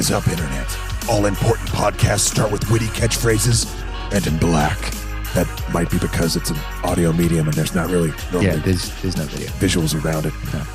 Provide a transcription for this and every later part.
is up, Internet? All important podcasts start with witty catchphrases and in black. That might be because it's an audio medium and there's not really normally there's no video. visuals around it. No.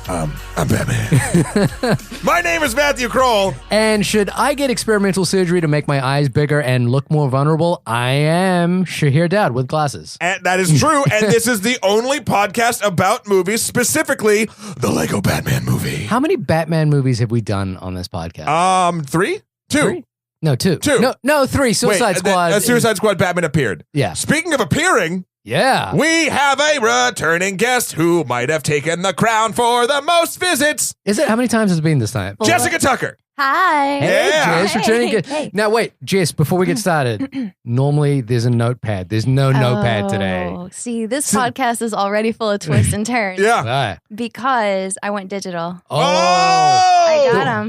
I'm Batman. My name is Matthew Kroll. And should I get experimental surgery to make my eyes bigger and look more vulnerable? I am Shahir Dad with glasses. And that is true. And this is the only podcast about movies, specifically the Lego Batman movie. How many Batman movies have we done on this podcast? 3? 2. 3? No, 2. 2. No, 3. Suicide Squad. Suicide Squad Batman appeared. Yeah. Speaking of appearing, yeah, we have a returning guest who might have taken the crown for the most visits. Is it? How many times has it been this time? Jessica Tucker. Hi. Hey, Yeah. Jess, returning guest. Hey. Now, wait, Jess, before we get started, normally there's a notepad. There's no notepad today. See, this podcast is already full of twists and turns. Yeah. Right. Because I went digital.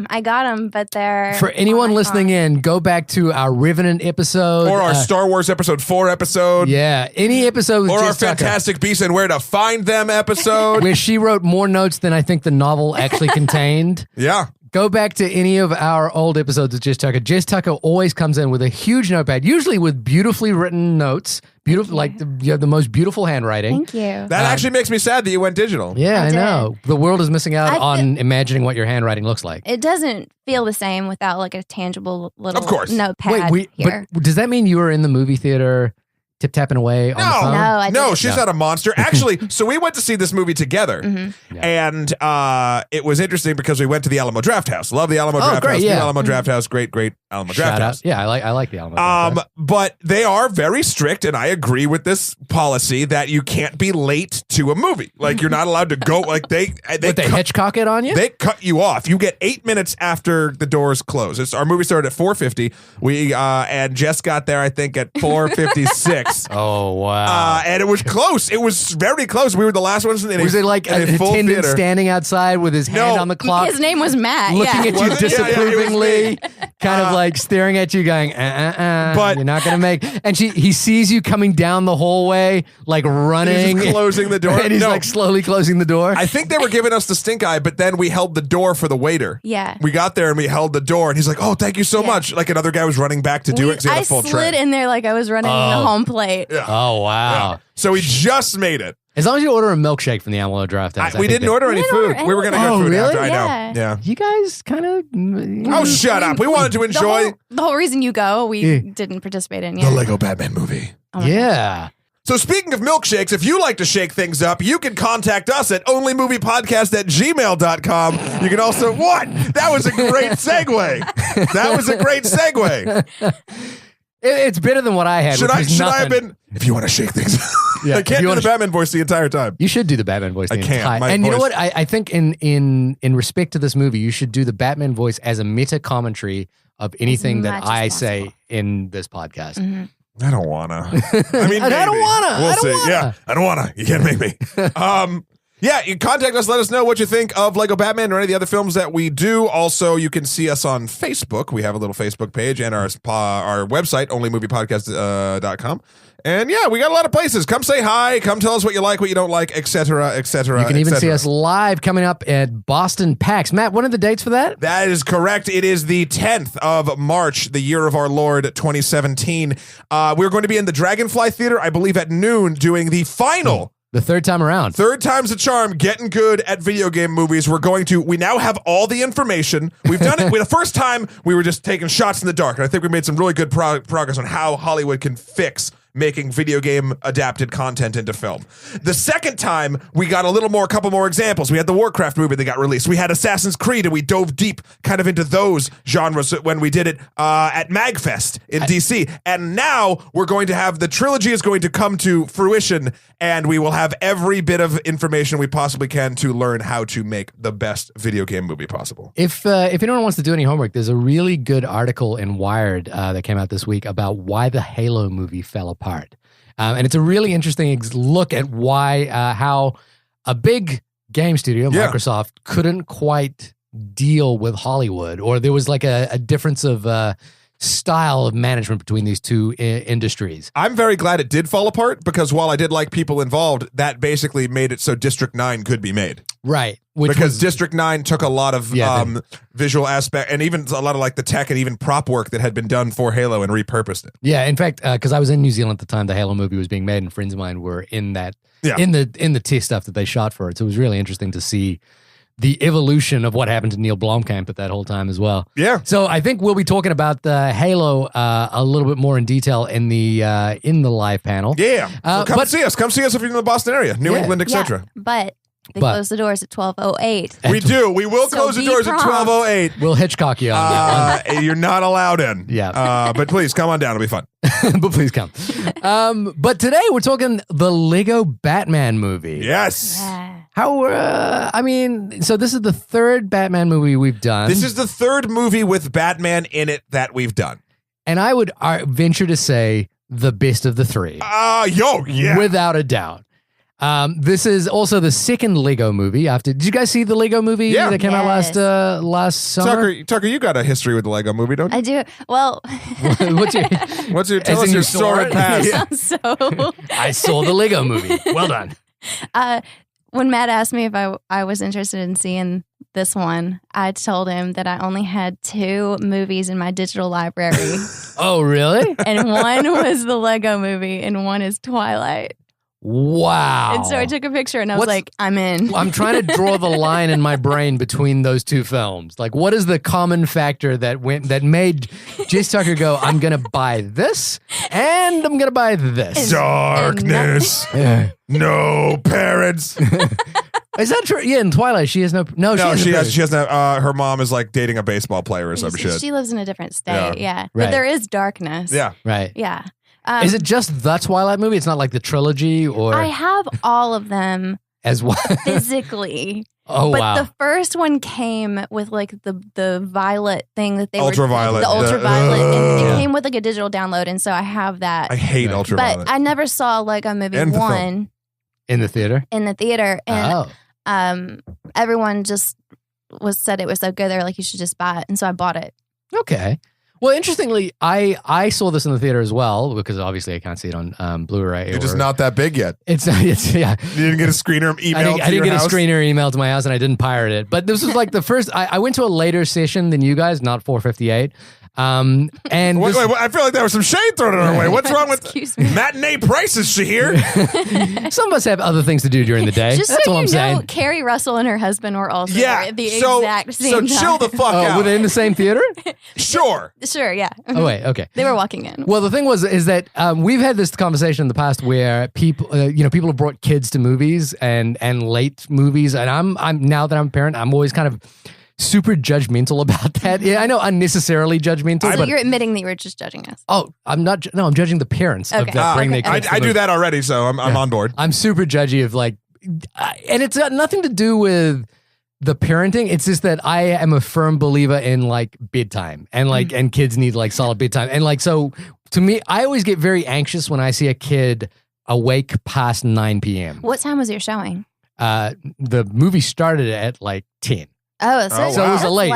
I got them, but they're... For anyone listening in, go back to our Revenant episode. Or our Star Wars Episode 4 episode. Yeah, any episode with Or our Jess Tucker, Fantastic Beasts and Where to Find Them episode. where she wrote more notes than I think the novel actually contained. Yeah. Go back to any of our old episodes of Jess Tucker. Jess Tucker always comes in with a huge notepad, usually with beautifully written notes. Beautiful, like you have the most beautiful handwriting. Thank you. That actually makes me sad that you went digital. Yeah, I I know. The world is missing out on imagining what your handwriting looks like. It doesn't feel the same without like a tangible little Of course. notepad here. But does that mean you were in the movie theater tip-tapping away on the phone? No, I No, didn't. she's not a monster. Actually, so we went to see this movie together. Mm-hmm. And it was interesting because we went to the Alamo Draft House. Love the Alamo Draft great, House. yeah. The Alamo Draft House. Great Alamo Draft Shout House. out. Yeah, I like the Alamo. Draft House. But they are very strict, and I agree with this policy that you can't be late to a movie. Like, you're not allowed to go. Like, they Hitchcock it on you? They cut you off. You get 8 minutes after the doors close. Our movie started at 4:50. We and Jess got there, I think, at 4:56. Oh, wow. And it was close. It was very close. We were the last ones in Was it like an a full attendant theater. standing outside with his hand on the clock, His name was Matt. looking yeah. at you Was it? Yeah, yeah, it was disapprovingly, me. kind of like staring at you, going, But- you're not going to make... And he sees you coming down the hallway, like running. He's just closing the door. And he's No. like slowly closing the door. I think they were giving us the stink eye, but then we held the door for the waiter. Yeah. We got there and we held the door, and he's like, "Oh, thank you so much." Like another guy was running back to do it because he had I a full slid tray. in there like I was running the home plate. Yeah. Oh, wow. Yeah. So we just made it. As long as you order a milkshake from the Alamo Draft House. I We think didn't order any didn't food. order We were going to get Oh, food really? after. I Yeah. know. Yeah. You guys kind of... Oh, shut up. We wanted to enjoy The whole reason you go, we Yeah. didn't participate in. the Yeah. Lego Batman movie. Oh my Yeah. So speaking of milkshakes, if you like to shake things up, you can contact us at onlymoviepodcast@gmail.com. You can also... What? That was a great segue. That was a great segue. It's better than what I had. Should which I was have nothing. been... If you want to shake things up. Yeah, I if can't you do wanna the Batman voice the entire time. You should do the Batman voice. I The can't. entire- My and you know voice- what? I think in respect to this movie, you should do the Batman voice as a meta commentary of anything that much as I possible. say in this podcast. I don't wanna. I mean, I don't maybe. wanna. We'll I don't see. wanna. Yeah, I don't wanna. You can't make me. Yeah, you contact us. Let us know what you think of Lego Batman or any of the other films that we do. Also, you can see us on Facebook. We have a little Facebook page and our website, onlymoviepodcast.com. And yeah, we got a lot of places. Come say hi. Come tell us what you like, what you don't like, etc., etc. You can even see us live coming up at Boston PAX. Matt, what are the dates for that? That is correct. It is the 10th of March, the year of our Lord 2017. We're going to be in the Dragonfly Theater, I believe, at noon, doing the final. The third time around. Third time's a charm, getting good at video game movies. We now have all the information. We've done it. The first time, we were just taking shots in the dark. And I think we made some really good progress on how Hollywood can fix making video game adapted content into film. The second time, we got a couple more examples. We had the Warcraft movie that got released. We had Assassin's Creed, and we dove deep kind of into those genres when we did it at MagFest in DC. And now we're going to have the trilogy is going to come to fruition, and we will have every bit of information we possibly can to learn how to make the best video game movie possible. If anyone wants to do any homework, there's a really good article in Wired that came out this week about why the Halo movie fell apart. And it's a really interesting look at why, how a big game studio, Yeah. Microsoft, couldn't quite deal with Hollywood, or there was like a difference of style of management between these two industries. I'm very glad it did fall apart because while I did like people involved, that basically made it so District 9 could be made. Right. Because District 9 took a lot of visual aspect and even a lot of like the tech and even prop work that had been done for Halo and repurposed it. Yeah, in fact, because I was in New Zealand at the time the Halo movie was being made, and friends of mine were in that in the test stuff that they shot for it. So it was really interesting to see the evolution of what happened to Neil Blomkamp at that whole time as well. Yeah. So I think we'll be talking about the Halo a little bit more in detail in the live panel. Yeah. So come see us. Come see us if you're in the Boston area, New England, etc. Yeah, but they close the doors at 12:08. We do. We will close the doors at 12:08. We'll Hitchcock you on. You're not allowed in. Yeah. But please come on down. It'll be fun. But please come. But today we're talking the Lego Batman movie. Yes. Yeah. So this is the third Batman movie we've done. This is the third movie with Batman in it that we've done. And I would venture to say the best of the three. Yeah. Without a doubt. This is also the second Lego movie. Did you guys see the Lego movie that came out last summer? Tucker, you got a history with the Lego movie, don't you? I do. Well, Tell us your sordid past. Yeah. So I saw the Lego movie. Well done. When Matt asked me if I was interested in seeing this one, I told him that I only had 2 movies in my digital library. Oh, really? And one was the Lego movie and one is Twilight. Wow. And so I took a picture and I was like, I'm in. I'm trying to draw the line in my brain between those two films. Like, what is the common factor that made Jace Tucker go, I'm going to buy this and I'm going to buy this? Darkness. No parents. Is that true? Yeah, in Twilight, she has no. She has no. Her mom is like dating a baseball player or some shit. She lives in a different state. Yeah. Right. But there is darkness. Yeah. Right. Yeah. Is it just the Twilight movie? It's not like the trilogy, or I have all of them as well physically. Oh, but wow. the first one came with like the violet thing that they ultraviolet. The ultraviolet, and it came with like a digital download, and so I have that. I hate ultraviolet. But I never saw Lego Movie 1 in the theater. And everyone just said it was so good. They were like, you should just buy it, and so I bought it. Okay. Well, interestingly, I saw this in the theater as well because obviously I can't see it on Blu-ray. You're just not that big yet. It's yeah. You didn't get a screener emailed. I didn't get a screener emailed to my house, and I didn't pirate it. But this was like the first. I went to a later session than you guys, not 4:58. And wait, I feel like there was some shade thrown our way. What's wrong with matinee prices? She here? Some of us have other things to do during the day. Just That's so all I'm saying. Carrie Russell and her husband were also there at the exact same time. So chill the fuck out. Were they in the same theater? Sure, yeah. Oh wait, okay. They were walking in. Well, the thing is that we've had this conversation in the past where people have brought kids to movies and late movies, and I'm now that I'm a parent, I'm always kind of super judgmental about that. Yeah, I know, unnecessarily judgmental. So but you're admitting that you were just judging us. Oh, I'm not. No, I'm judging the parents of that bring their kids. I do that already, so I'm on board. I'm super judgy of like, and it's got nothing to do with the parenting. It's just that I am a firm believer in like bedtime and like and kids need like solid bedtime and like so to me, I always get very anxious when I see a kid awake past 9 p.m. What time was your showing? The movie started at like 10. Oh, so it was late.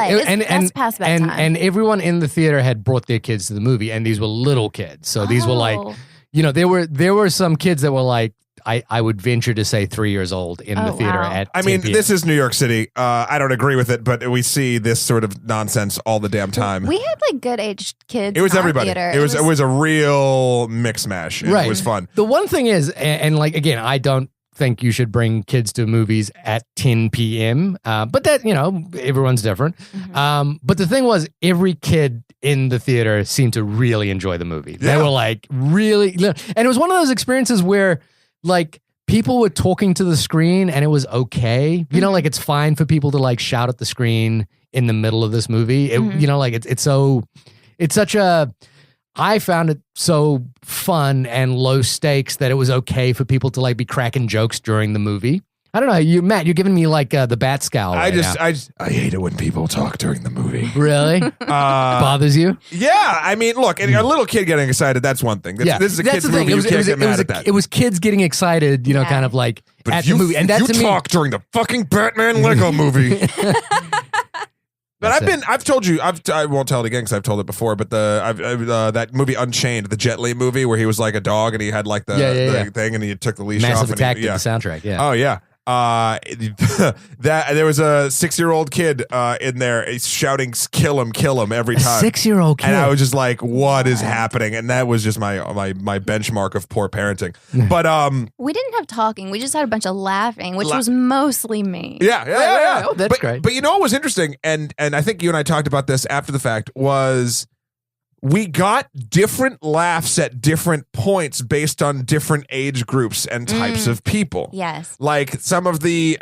That's past bedtime. And everyone in the theater had brought their kids to the movie, and these were little kids. So these were like, there were some kids that were like, I would venture to say 3 years old in the theater at 10 p.m. This is New York City. I don't agree with it, but we see this sort of nonsense all the damn time. We had like good aged kids. It was in our everybody. Theater. It was a real mix mash. It was fun. The one thing is, and like again, I don't think you should bring kids to movies at 10 p.m. But that, everyone's different. Mm-hmm. But the thing was, every kid in the theater seemed to really enjoy the movie. They were like really, and it was one of those experiences where like people were talking to the screen and it was okay. Like it's fine for people to like shout at the screen in the middle of this movie. It's such a, I found it so fun and low stakes that it was okay for people to like be cracking jokes during the movie. I don't know, Matt, you're giving me like the bat scowl. I hate it when people talk during the movie. Really? Bothers you? Yeah, I mean, look, a little kid getting excited, that's one thing. This is a kid's movie. You can't get mad at that. It was kids getting excited, kind of like but at the movie. And you talk during the fucking Batman Lego movie. But That's I've told you, I won't tell it again because I've told it before. But that movie Unchained, the Jet Li movie, where he was like a dog and he had like the thing and he took the leash Massive off. Attack and did the soundtrack. Yeah. Oh yeah. That there was a 6-year-old kid in there shouting kill him every time. 6-year-old kid. And I was just like, what is happening? And that was just my benchmark of poor parenting. But we didn't have talking. We just had a bunch of laughing, which was mostly me. Yeah. Oh, that's great. But you know what was interesting, and I think you and I talked about this after the fact, was we got different laughs at different points based on different age groups and types of people. Yes. Like some of the,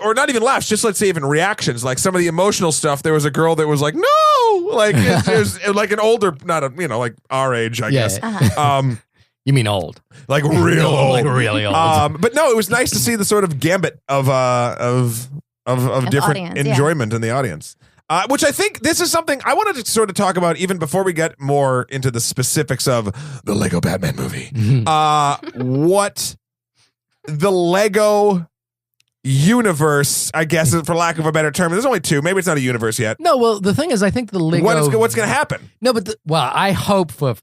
or not even laughs, just let's say even reactions. Like some of the emotional stuff, there was a girl that was like, no! Like, it was like an older, not a, like our age, I guess. Uh-huh. You mean old? Like real old. Like really old. But no, it was nice to see the sort of gambit of different audience, enjoyment in the audience. Which I think this is something I wanted to sort of talk about even before we get more into the specifics of the Lego Batman movie. What the Lego universe, I guess, for lack of a better term. There's only two. Maybe it's not a universe yet. No, well, the thing is, I think the Lego. What's going to happen? No, but I hope for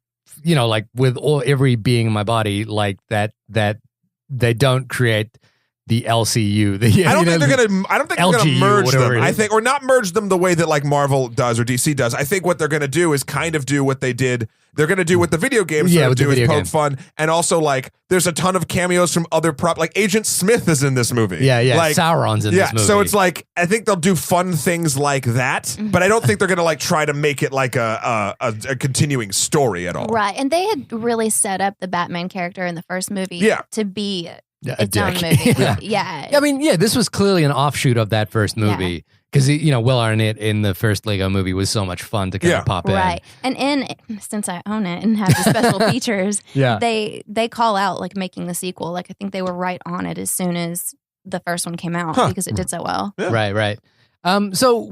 like with every being in my body, like that they don't create the LCU. I don't think they're gonna merge them. I think, or not merge them the way that like Marvel does or DC does. I think what they're gonna do is kind of do what they did. They're gonna do what the video games do is poke fun, and also like there's a ton of cameos from other like Agent Smith is in this movie. Yeah, like, Sauron's in this movie. So it's like I think they'll do fun things like that, but I don't think they're gonna like try to make it like a continuing story at all. Right, and they had really set up the Batman character in the first movie to be its own movie. Yeah. I mean, this was clearly an offshoot of that first movie because Will Arnett in the first Lego movie was so much fun to kind of pop in. Right, and since I own it and have the special features, they call out like making the sequel. Like I think they were right on it as soon as the first one came out because it did so well. Yeah. Right. So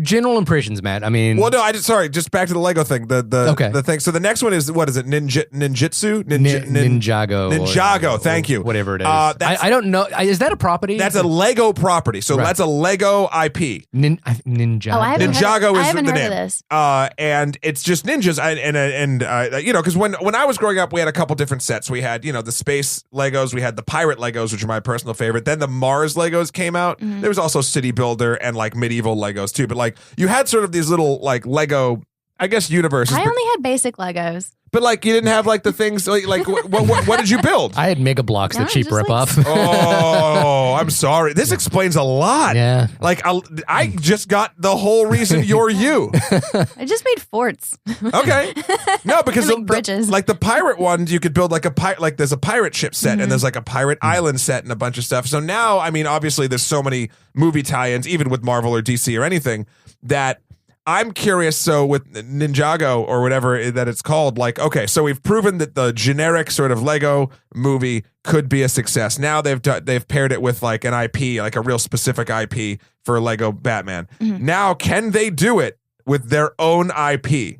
general impressions, Matt. I mean, well, no, just back to the Lego thing. The thing. So the next one is what is it? Ninjutsu? Ninjago. Thank you. Whatever it is. I don't know. Is that a property? That's a Lego property. So that's a Lego IP. Ninjago. Oh, Ninjago is the name. Heard of this. And it's just ninjas. And because when I was growing up, we had a couple different sets. We had the space Legos. We had the pirate Legos, which are my personal favorite. Then the Mars Legos came out. Mm-hmm. There was also City Builder and like medieval Legos too, but like you had sort of these little like Lego, I guess, universes. I only had basic Legos. But like you didn't have like the things like what did you build? I had Mega Blocks, the cheap rip-off. Oh, I'm sorry. This explains a lot. Yeah. Like I just got the whole reason you're you. I just made forts. Okay. No, because bridges. Like the pirate ones, you could build like there's a pirate ship set and there's like a pirate island set and a bunch of stuff. So now, I mean, obviously there's so many movie tie-ins, even with Marvel or DC or anything, that I'm curious. So with Ninjago or whatever that it's called, like, okay, so we've proven that the generic sort of Lego movie could be a success. Now they've paired it with like an IP, like a real specific IP for Lego Batman. Mm-hmm. Now, can they do it with their own IP?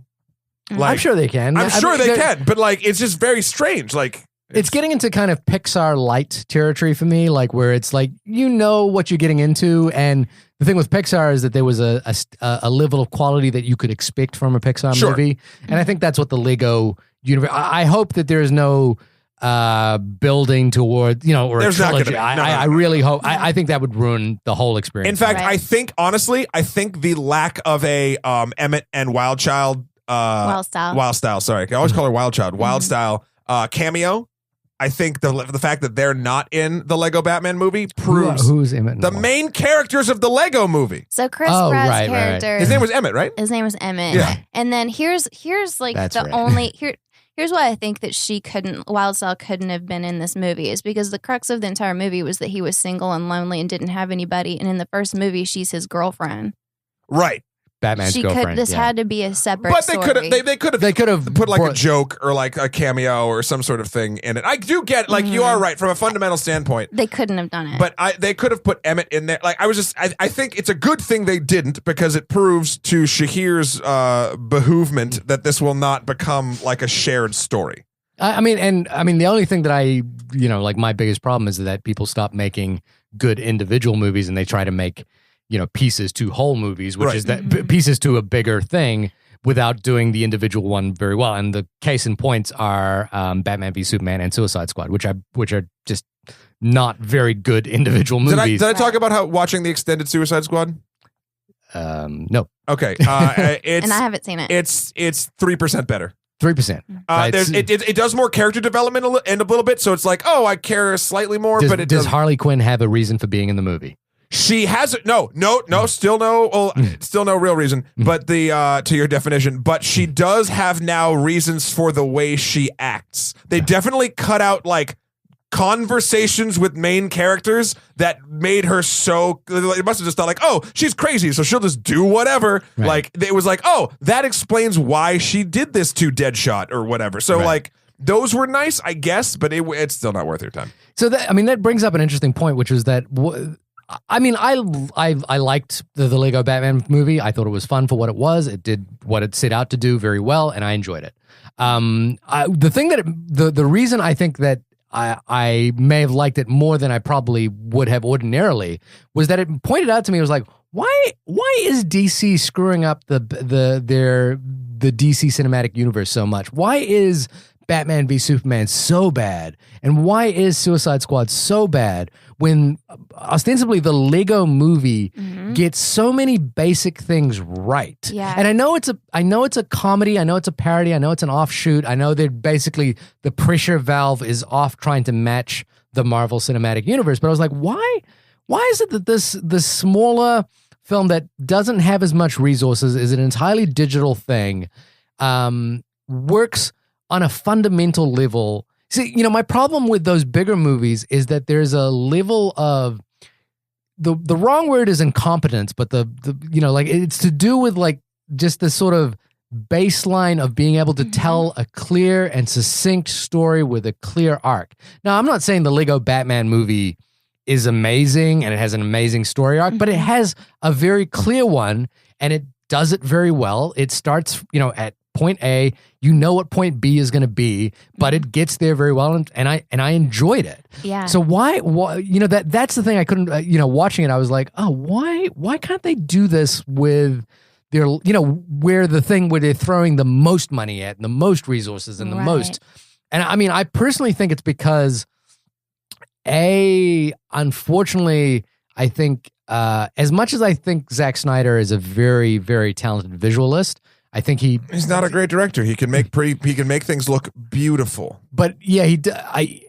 Like, I'm sure they can. I'm sure they can, but like, it's just very strange. Like, it's getting into kind of Pixar light territory for me, like where it's like what you're getting into, and the thing with Pixar is that there was a level of quality that you could expect from a Pixar movie, and I think that's what the Lego universe. I hope that there is no building toward or there's a trilogy. Not I really hope. I think that would ruin the whole experience. In fact, I think honestly, the lack of a Emmett and Wildstyle. Sorry, I always call her Wildchild. Wildstyle cameo. I think the fact that they're not in the Lego Batman movie proves who's Emmett. The main characters of the Lego movie. So Chris Pratt's character, right. His name was Emmett, right? His name was Emmett. Yeah. And then here's like here's why I think that Wildstyle couldn't have been in this movie is because the crux of the entire movie was that he was single and lonely and didn't have anybody. And in the first movie, she's his girlfriend. Right. Batman's girlfriend. This had to be a separate story. But they could have put like a joke or like a cameo or some sort of thing in it. I do get like you are right from a fundamental standpoint. They couldn't have done it. But they could have put Emmett in there. Like I think it's a good thing they didn't because it proves to Shahir's behoovement that this will not become like a shared story. I mean, the only thing that I like my biggest problem is that people stop making good individual movies and they try to make pieces to whole movies, which Right. is that pieces to a bigger thing without doing the individual one very well. And the case in points are Batman v Superman and Suicide Squad, which are just not very good individual movies. Did I talk about how watching the extended Suicide Squad? No. Okay. It's and I haven't seen it. It's 3% better. 3%. It does more character development in a little bit, so it's like, oh, I care slightly more. But it does doesn't. Harley Quinn have a reason for being in the movie? She has no, still no real reason. But to your definition, but she does have now reasons for the way she acts. They definitely cut out like conversations with main characters that made her so. It must have just thought like, oh, she's crazy, so she'll just do whatever. Right. Like it was like, oh, that explains why she did this to Deadshot or whatever. So like. Those were nice, I guess, but it's still not worth your time. So that brings up an interesting point, which was that. I liked the Lego Batman movie. I thought it was fun for what it was. It did what it set out to do very well, and I enjoyed it. The reason I think that I may have liked it more than I probably would have ordinarily was that it pointed out to me, it was like, why is DC screwing up the DC cinematic universe so much? Why is Batman v Superman so bad? And why is Suicide Squad so bad when ostensibly the Lego movie gets so many basic things right? Yeah. And I know it's a comedy, I know it's a parody, I know it's an offshoot, I know that basically the pressure valve is off trying to match the Marvel Cinematic Universe, but I was like, why is it that this smaller film that doesn't have as much resources, is an entirely digital thing, works on a fundamental level? See, my problem with those bigger movies is that there's a level of the wrong word is incompetence, but the like it's to do with like just the sort of baseline of being able to tell a clear and succinct story with a clear arc. Now, I'm not saying the Lego Batman movie is amazing and it has an amazing story arc, but it has a very clear one and it does it very well. It starts, at point A, what point B is going to be, but it gets there very well, and I enjoyed it. Yeah. So why that's the thing I couldn't watching it, I was like, oh, why can't they do this with their where the thing where they're throwing the most money at and the most resources and the most. And I mean, I personally think it's because unfortunately, I think as much as I think Zack Snyder is a very, very talented visualist, I think he's not a great director. He can make things look beautiful. But yeah,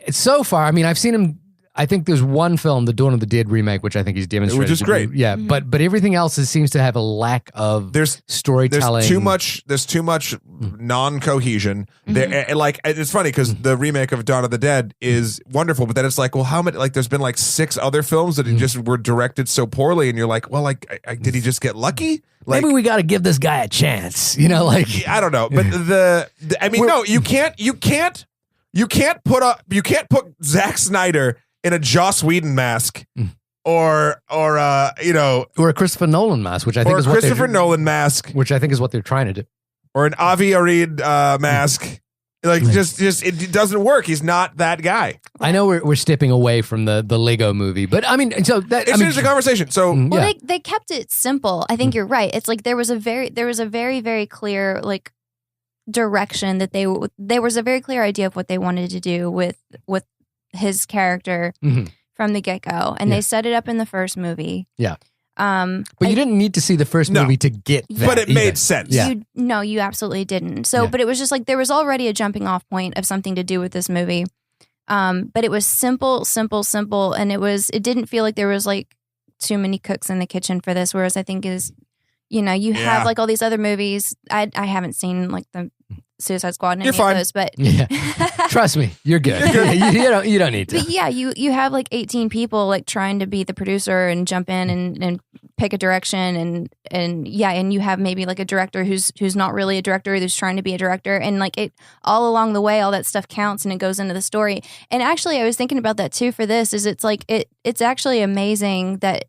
so far, I mean, I've seen him. I think there's one film, the Dawn of the Dead remake, which I think he's demonstrated, which is great. Yeah, but everything else seems to have a lack of storytelling. There's too much non-cohesion. There, like it's funny because the remake of Dawn of the Dead is wonderful, but then it's like, well, how many? Like, there's been like 6 other films that just were directed so poorly, and you're like, well, like, did he just get lucky? Like, maybe we got to give this guy a chance. Like I don't know, but no, you can't put Zack Snyder in a Joss Whedon mask, or a Christopher Nolan mask, which I think is Nolan mask, which I think is what they're trying to do, or an Avi Arad mask. Like just it doesn't work. He's not that guy. I know we're stepping away from the Lego movie, but I mean, so that it's just a conversation. So they kept it simple. I think you're right. It's like there was a very very clear like direction that there was a very clear idea of what they wanted to do with his character from the get-go, and they set it up in the first movie. Yeah. But you didn't need to see the first movie to get that. But it made sense. Yeah. You absolutely didn't. So, but it was just like there was already a jumping off point of something to do with this movie. But it was simple, and it didn't feel like there was like too many cooks in the kitchen for this, whereas I think is, have like all these other movies. I haven't seen like the Suicide Squad and any of those, but trust me, you're good. You don't need to. But yeah, you have like 18 people like trying to be the producer and jump in and pick a direction and you have maybe like a director who's not really a director, who's trying to be a director, and like it all along the way, all that stuff counts and it goes into the story. And actually, I was thinking about that too for this. Is it's like it's actually amazing that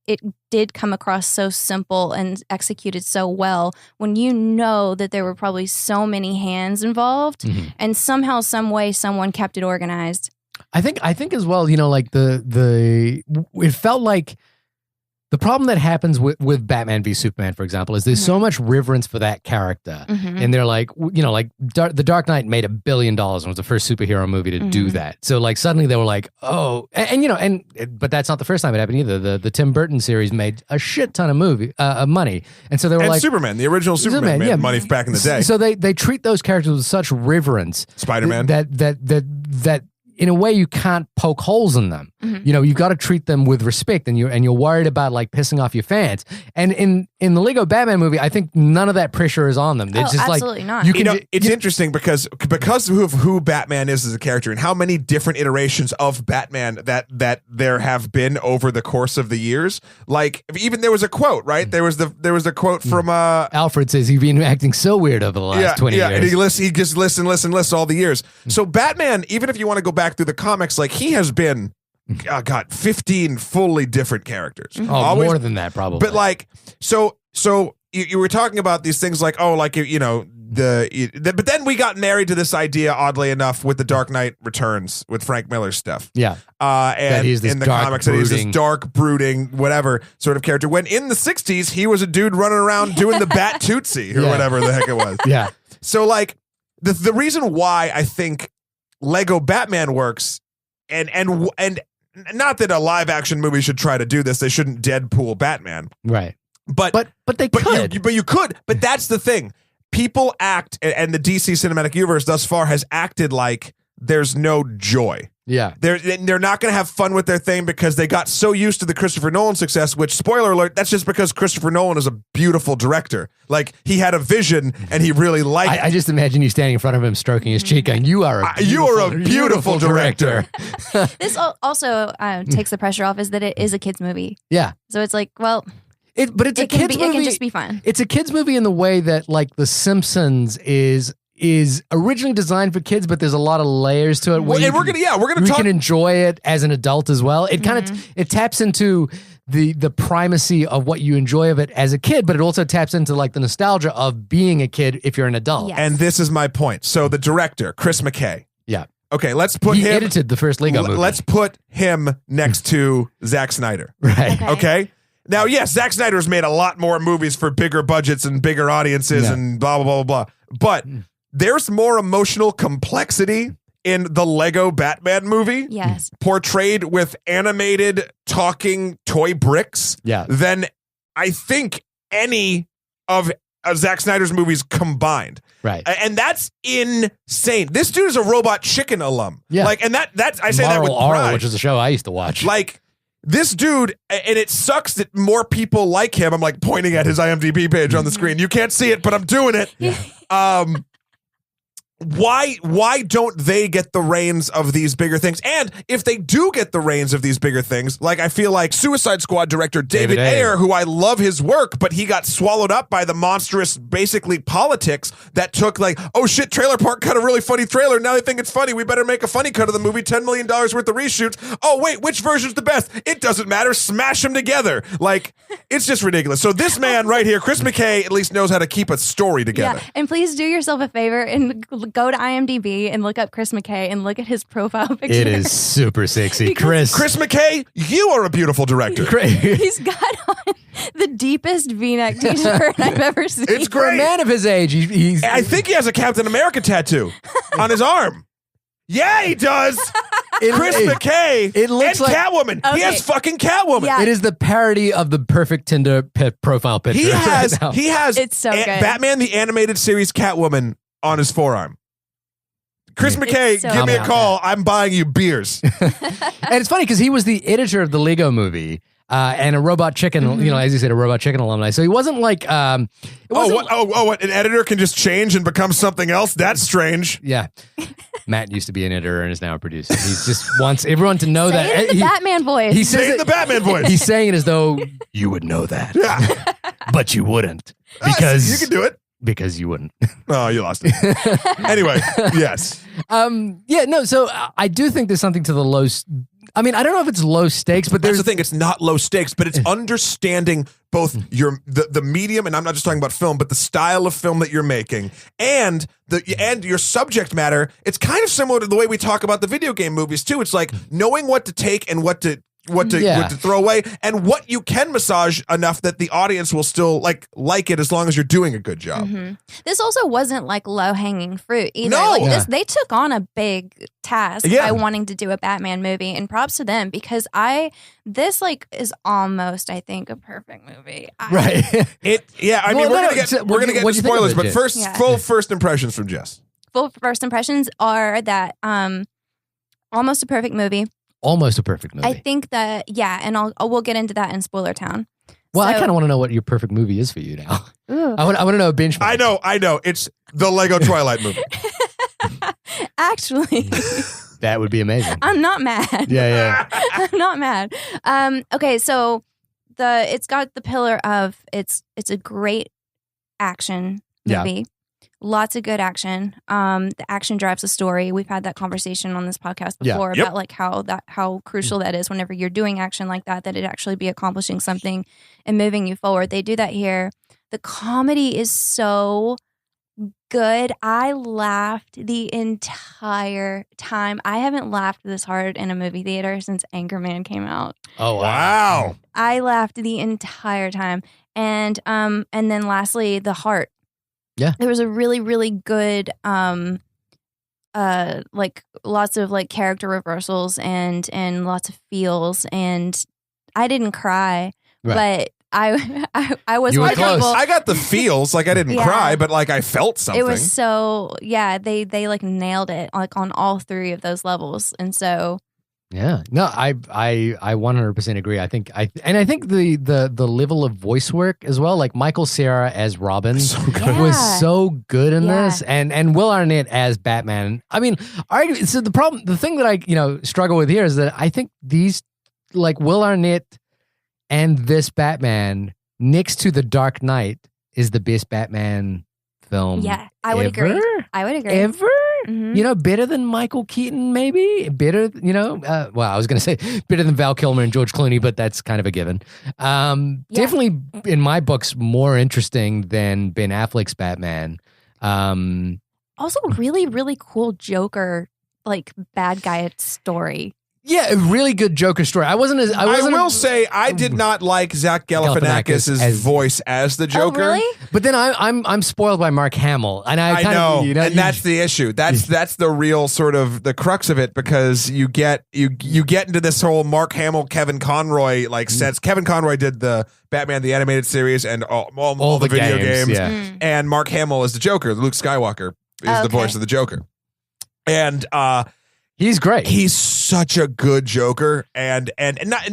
it did come across so simple and executed so well when you know that there were probably so many hands involved and somehow, some way, someone kept it organized. I think as well, like it felt like The problem that happens with Batman v Superman, for example, is there's so much reverence for that character. And they're like, like The Dark Knight made $1 billion and was the first superhero movie to do that. So like suddenly they were like, oh, but that's not the first time it happened either. The Tim Burton series made a shit ton of money. And so they were like. Superman, the original Superman made money back in the day. So they treat those characters with such reverence. Spider-Man. That in a way you can't poke holes in them. You've got to treat them with respect, and you're worried about like pissing off your fans. And in the Lego Batman movie, I think none of that pressure is on them. They're just absolutely not. It's interesting because of who Batman is as a character and how many different iterations of Batman that there have been over the course of the years. Like even there was a quote, right? There was the quote from Alfred says he's been acting so weird over the last 20 years. And he just lists all the years. So Batman, even if you want to go back through the comics, like he has been 15 fully different characters. More than that probably. But like so you were talking about these things like but then we got married to this idea, oddly enough, with The Dark Knight Returns with Frank Miller's stuff. Yeah. And in the comics that he's this dark, brooding, whatever sort of character. When in the 60s, he was a dude running around doing the Bat Tootsie or whatever the heck it was. Yeah. So like the reason why I think Lego Batman works and not that a live action movie should try to do this. They shouldn't Deadpool Batman. Right. But they could. You could. But that's the thing. People act, and the DC Cinematic Universe thus far has acted like there's no joy. Yeah. They're not going to have fun with their thing because they got so used to the Christopher Nolan success, which, spoiler alert, that's just because Christopher Nolan is a beautiful director. Like, he had a vision and he really liked it. I just imagine you standing in front of him stroking his cheek and you are a beautiful director. This also takes the pressure off is that it is a kid's movie. Yeah. So it's like, well... But it's a kids movie. It can just be fun. It's a kids movie in the way that like The Simpsons is originally designed for kids, but there's a lot of layers to it. Well, and we're gonna you can enjoy it as an adult as well. It kind of it taps into the primacy of what you enjoy of it as a kid, but it also taps into like the nostalgia of being a kid if you're an adult. Yes. And this is my point. So the director, Chris McKay. Yeah. Okay, let's put he him. edited the first Lego movie. Let's put him next to Zack Snyder. Right. Okay. Now, yes, Zack Snyder's made a lot more movies for bigger budgets and bigger audiences and blah, blah, blah, blah, blah. But there's more emotional complexity in the Lego Batman movie. Yes. Portrayed with animated talking toy bricks than I think any of Zack Snyder's movies combined. Right. And that's insane. This dude is a Robot Chicken alum. Yeah. Like, and that's I say that with pride. which is a show I used to watch. Like, this dude, and it sucks that more people like him. I'm like pointing at his IMDb page on the screen. You can't see it, but I'm doing it. Yeah. Why don't they get the reins of these bigger things? And if they do get the reins of these bigger things, like I feel like Suicide Squad director David Ayer, who I love his work, but he got swallowed up by the monstrous, basically politics that took like, oh shit, Trailer Park cut a really funny trailer. Now they think it's funny. We better make a funny cut of the movie. $10 million worth of reshoots. Oh wait, which version's the best? It doesn't matter. Smash them together. Like, it's just ridiculous. So this man right here, Chris McKay, at least knows how to keep a story together. Yeah, and please do yourself a favor and go to IMDb and look up Chris McKay and look at his profile picture. It is super sexy. Chris McKay, you are a beautiful director. He's got on the deepest V-neck t-shirt I've ever seen. It's For great. a man of his age, he's... I think he has a Captain America tattoo on his arm. Yeah, he does. Chris McKay it looks and like Catwoman. Okay. He has fucking Catwoman. Yeah. It is the parody of the perfect Tinder profile picture. He has It's so good. Batman the Animated Series Catwoman on his forearm. Chris McKay, so give me a good. call. I'm buying you beers. And it's funny because he was the editor of the Lego movie and a Robot Chicken, as you said, a Robot Chicken alumni. So he wasn't like... what? An editor can just change and become something else? That's strange. Yeah. Matt used to be an editor and is now a producer. He just wants everyone to know that. Say it in the Batman voice. He says Say it in the Batman voice. He's saying it as though you would know that. Yeah. But you wouldn't. Because you can do it. Because you wouldn't. Oh, you lost it. Anyway, yes. So I do think there's something to the low... I mean, I don't know if it's low stakes, but That's there's... the thing. It's not low stakes, but it's understanding both the medium, and I'm not just talking about film, but the style of film that you're making, and your subject matter. It's kind of similar to the way we talk about the video game movies too. It's like knowing what to take and what to what to throw away, and what you can massage enough that the audience will still like it as long as you're doing a good job. Mm-hmm. This also wasn't like low hanging fruit either. No. This they took on a big task by wanting to do a Batman movie, and props to them because this is almost, I think, a perfect movie. Right. I mean, we're gonna get into spoilers, but first, full first impressions from Jess. Full first impressions are that almost a perfect movie. Almost a perfect movie. I think that, and we'll get into that in Spoiler Town. Well, I kind of want to know what your perfect movie is for you now. I want to know a benchmark. I know. It's the Lego Twilight movie. Actually. That would be amazing. I'm not mad. Yeah. I'm not mad. Okay, so it's got the pillar of it's a great action movie. Yeah. Lots of good action. The action drives the story. We've had that conversation on this podcast before about how crucial that is whenever you're doing action like that it actually be accomplishing something and moving you forward. They do that here. The comedy is so good. I laughed the entire time. I haven't laughed this hard in a movie theater since Anchorman came out. Oh wow. I laughed the entire time. And then lastly, the heart. Yeah. There was a really, really good lots of character reversals and lots of feels, and I didn't cry, but I was one of the people. I got the feels, I didn't cry, but I felt something. It was so they nailed it on all three of those levels, and so. Yeah, no, I 100% agree. I think the level of voice work as well, like Michael Cera as Robin was so good in this, and Will Arnett as Batman. I mean, the thing that I struggle with here is that I think these Will Arnett and this Batman next to The Dark Knight is the best Batman film. Yeah, I would agree. Ever. Mm-hmm. Better than Michael Keaton, maybe? Better, well, I was going to say better than Val Kilmer and George Clooney, but that's kind of a given. Definitely, in my books, more interesting than Ben Affleck's Batman. Also, really, really cool Joker, bad guy story. Yeah, a really good Joker story. I will say I did not like Zach Galifianakis' voice as the Joker. Oh, really? But then I'm spoiled by Mark Hamill, and I know, and that's the issue. That's the real sort of the crux of it, because you get into this whole Mark Hamill, Kevin Conroy sense. Kevin Conroy did the Batman the Animated Series and all the video games, and Mark Hamill is the Joker. Luke Skywalker is the voice of the Joker, and he's great. He's such a good Joker, and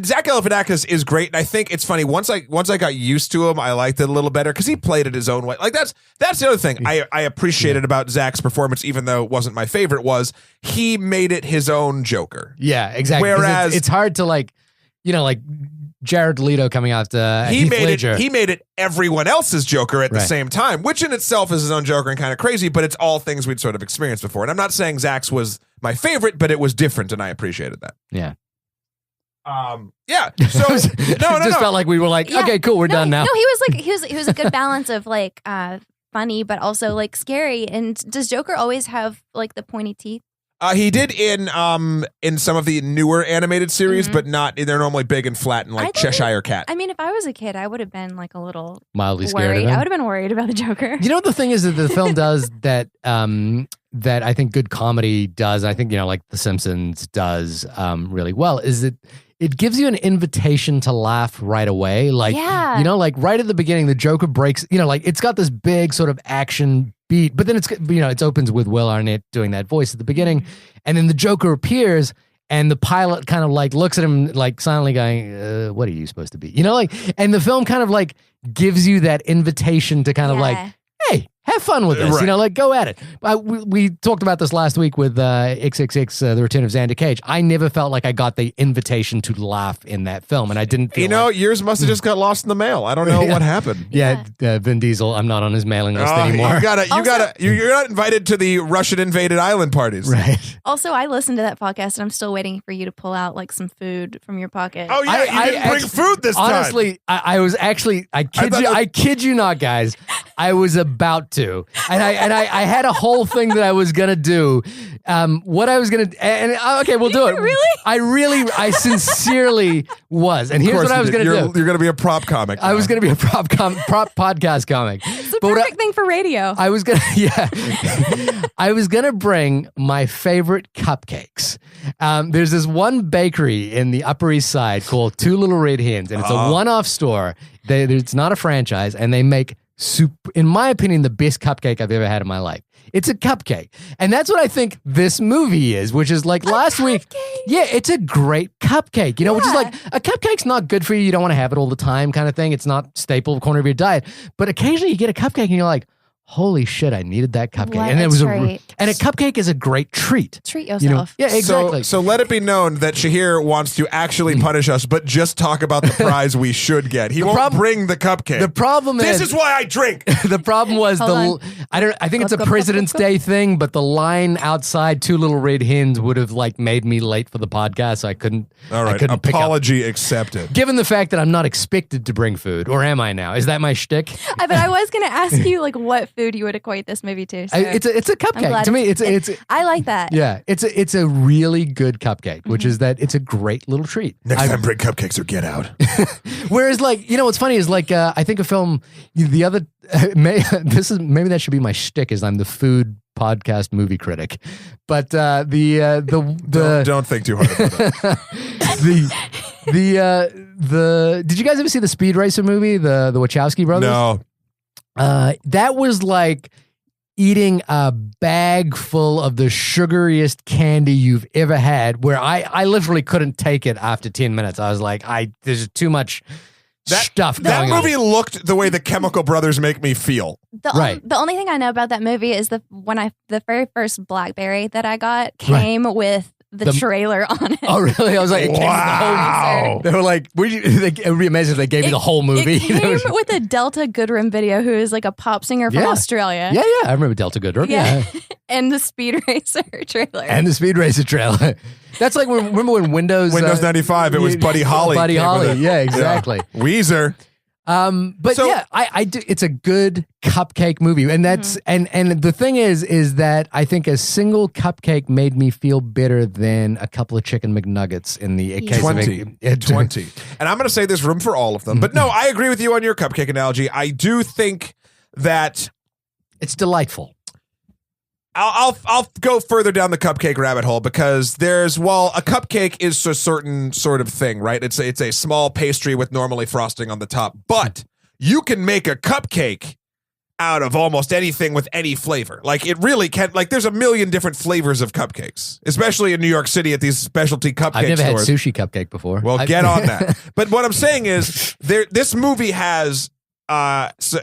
Zach Galifianakis is great. And I think it's funny, once I got used to him, I liked it a little better because he played it his own way. That's the other thing I appreciated about Zach's performance, even though it wasn't my favorite, was he made it his own Joker. Yeah, exactly. Whereas it's hard to Jared Leto coming out Heath Ledger. He made it everyone else's Joker at the same time, which in itself is his own Joker and kind of crazy, but it's all things we'd sort of experienced before. And I'm not saying Zach's was my favorite, but it was different, and I appreciated that. Yeah. Yeah. So no. Felt like we were okay, cool, we're done now. No, he was a good balance of funny, but also scary. And does Joker always have the pointy teeth? He did in some of the newer animated series, but not. They're normally big and flat and Cheshire Cat. I mean, if I was a kid, I would have been a little mildly scared of him. I would have been worried about the Joker. You know what the thing is that the film does that that I think good comedy does. I think The Simpsons does really well. Is that it gives you an invitation to laugh right away. Right at the beginning, the Joker breaks. It's got this big sort of action beat, but then it opens with Will Arnett doing that voice at the beginning, and then the Joker appears, and the pilot kind of looks at him silently going, "What are you supposed to be?" And the film kind of gives you that invitation to kind of hey, have fun with this, go at it. We talked about this last week with XXX, The Return of Xander Cage. I never felt like I got the invitation to laugh in that film, and I didn't feel yours must have just got lost in the mail. I don't know what happened. Vin Diesel, I'm not on his mailing list anymore. You're not invited to the Russian invaded island parties. Right. Also, I listened to that podcast, and I'm still waiting for you to pull out some food from your pocket. Oh, yeah, you didn't bring food this time. Honestly, I was actually, I kid you not, guys. I was about to, and I had a whole thing that I was gonna do. What I was gonna, okay, we'll do it. Really? I sincerely was, and here's what I was gonna do. You're gonna be a prop comic. I was gonna be a prop podcast comic. It's the perfect thing for radio. I was gonna, I was gonna bring my favorite cupcakes. There's this one bakery in the Upper East Side called Two Little Red Hens, and it's a one-off store. It's not a franchise, and they make, in my opinion, the best cupcake I've ever had in my life. It's a cupcake. And that's what I think this movie is, which is like last week. Yeah, it's a great cupcake, which is like, a cupcake's not good for you. You don't want to have it all the time kind of thing. It's not staple corner of your diet. But occasionally you get a cupcake and you're like, holy shit, I needed that cupcake. What and it was a cupcake is a great treat. Treat yourself. Yeah, exactly. So let it be known that Shahir wants to actually punish us, but just talk about the prize we should get. He won't bring the cupcake. The problem is, this is why I drink. The problem was I think it's a President's Day thing, but the line outside Two Little Red Hens would have like made me late for the podcast, so I couldn't. All right, apology accepted. Given the fact that I'm not expected to bring food, or am I now? Is that my shtick? But I was going to ask you like what food you would equate this movie to. So it's a cupcake. To me, it's I like that. Yeah, it's a really good cupcake, which is that it's a great little treat. Next time, bring cupcakes or get out. Whereas, like, what's funny is like I think a film maybe that should be my shtick, is I'm the food podcast movie critic, but don't think too hard about it. Did you guys ever see the Speed Racer movie, the Wachowski brothers? No. That was like eating a bag full of the sugariest candy you've ever had, where I literally couldn't take it after 10 minutes. I was like, there's too much stuff going on. That movie looked the way the Chemical Brothers make me feel. The only thing I know about that movie is the very first BlackBerry that I got came with the trailer on it. Oh, really? I was like, wow. They were like, it would be amazing if they gave me the whole movie. It came with a Delta Goodrem video, who is like a pop singer from Australia. Yeah. I remember Delta Goodrem. Yeah. And the Speed Racer trailer. That's like, remember when Windows 95, it was Buddy Holly. Buddy Holly, yeah, exactly. Yeah. Weezer. I do. It's a good cupcake movie, and that's and the thing is that I think a single cupcake made me feel better than a couple of chicken McNuggets in the case 20. of 20. And I'm going to say there's room for all of them, but no, I agree with you on your cupcake analogy. I do think that it's delightful. I'll go further down the cupcake rabbit hole, because a cupcake is a certain sort of thing, right? It's a small pastry with normally frosting on the top, but you can make a cupcake out of almost anything with any flavor. Like, it really can. Like, there's a million different flavors of cupcakes, especially in New York City at these specialty cupcake stores. I've never had sushi cupcake before. Well, get on that. But what I'm saying is, this movie has.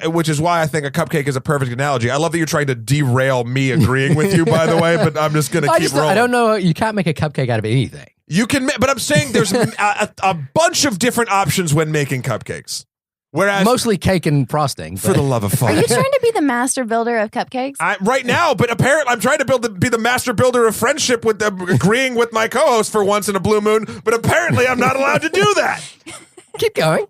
Which is why I think a cupcake is a perfect analogy. I love that you're trying to derail me agreeing with you, by the way, but I'm just going to keep rolling. I don't know. You can't make a cupcake out of anything. You can, but I'm saying there's a bunch of different options when making cupcakes. Whereas mostly cake and frosting. For the love of fuck. Are you trying to be the master builder of cupcakes? Right now, but apparently I'm trying to be the master builder of friendship with agreeing with my co-host for once in a blue moon, but apparently I'm not allowed to do that. Keep going.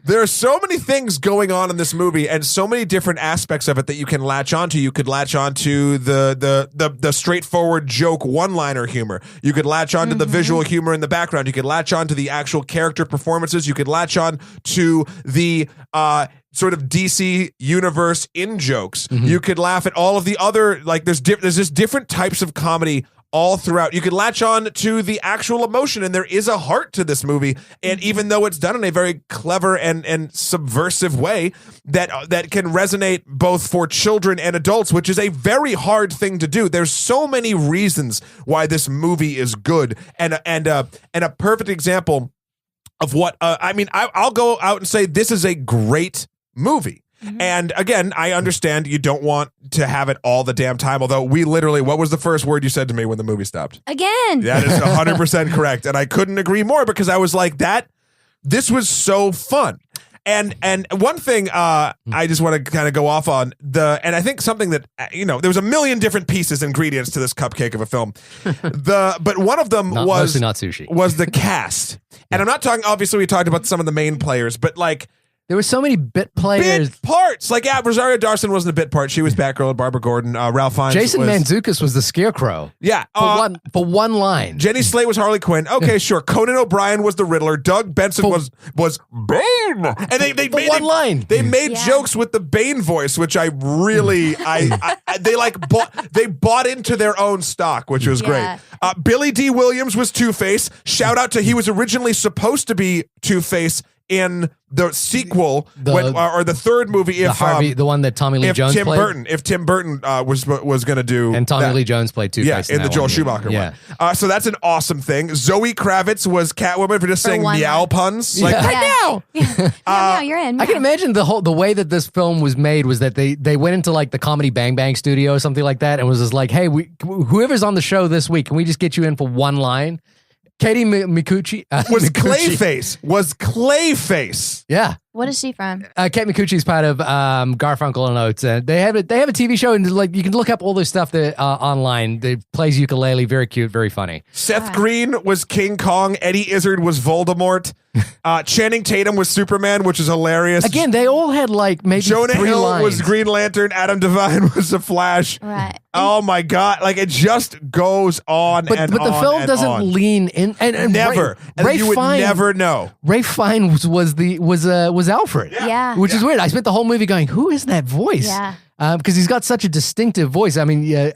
There are so many things going on in this movie, and so many different aspects of it that you can latch onto. You could latch onto the straightforward joke one-liner humor. You could latch onto the visual humor in the background. You could latch onto the actual character performances. You could latch on to the sort of DC universe in jokes. You could laugh at all of the other, like, there's just different types of comedy all throughout. You could latch on to the actual emotion, and there is a heart to this movie. And even though it's done in a very clever and subversive way, that can resonate both for children and adults, which is a very hard thing to do. There's so many reasons why this movie is good, and a perfect example of what I'll go out and say this is a great movie. And again, I understand you don't want to have it all the damn time, although we literally, what was the first word you said to me when the movie stopped? Again. That is 100% correct. And I couldn't agree more, because I was like, this was so fun. And one thing I just want to kind of go off on, and I think something that, there was a million different pieces, ingredients to this cupcake of a film. But one of them mostly not sushi. Was the cast. And I'm not talking, obviously we talked about some of the main players, but like, There were so many bit players. Bit parts. Like, Rosario Dawson wasn't a bit part. She was Batgirl and Barbara Gordon. Ralph Fiennes Jason Mantzoukas was the Scarecrow. Yeah. For one line. Jenny Slate was Harley Quinn. Okay, sure. Conan O'Brien was the Riddler. Doug Benson was Bane. And they made one line. They made jokes with the Bane voice, which I really they bought into their own stock, which was great. Billy D. Williams was Two-Face. Shout out to he was originally supposed to be Two-Face in the sequel or the third movie, the one that Tommy Lee Jones played. If Tim Burton was going to do, and Tommy Lee Jones played Two-Face in the Joel Schumacher one. So that's an awesome thing. Zoe Kravitz was Catwoman for just saying meow puns, like right now. Meow, you're in. Meow. I can imagine the way that this film was made was that they went into like the Comedy Bang Bang studio or something like that, and was just like, hey, whoever's on the show this week, can we just get you in for one line? Katie Micucci was Clayface. Yeah. What is she from? Kate Micucci is part of Garfunkel and Oates. They have a TV show, and like you can look up all this stuff that online. They plays ukulele, very cute, very funny. Seth Green was King Kong. Eddie Izzard was Voldemort. Channing Tatum was Superman, which is hilarious. Again, they all had like maybe Jonah three Hill lines. was Green Lantern. Adam Devine was the Flash. Right. Oh my God! Like it just goes on but the film doesn't lean in and never. Ray you would Fiennes, never know. Ray Fiennes was Alfred. Yeah. Which is weird. I spent the whole movie going, who is that voice? Yeah. Because he's got such a distinctive voice. I mean,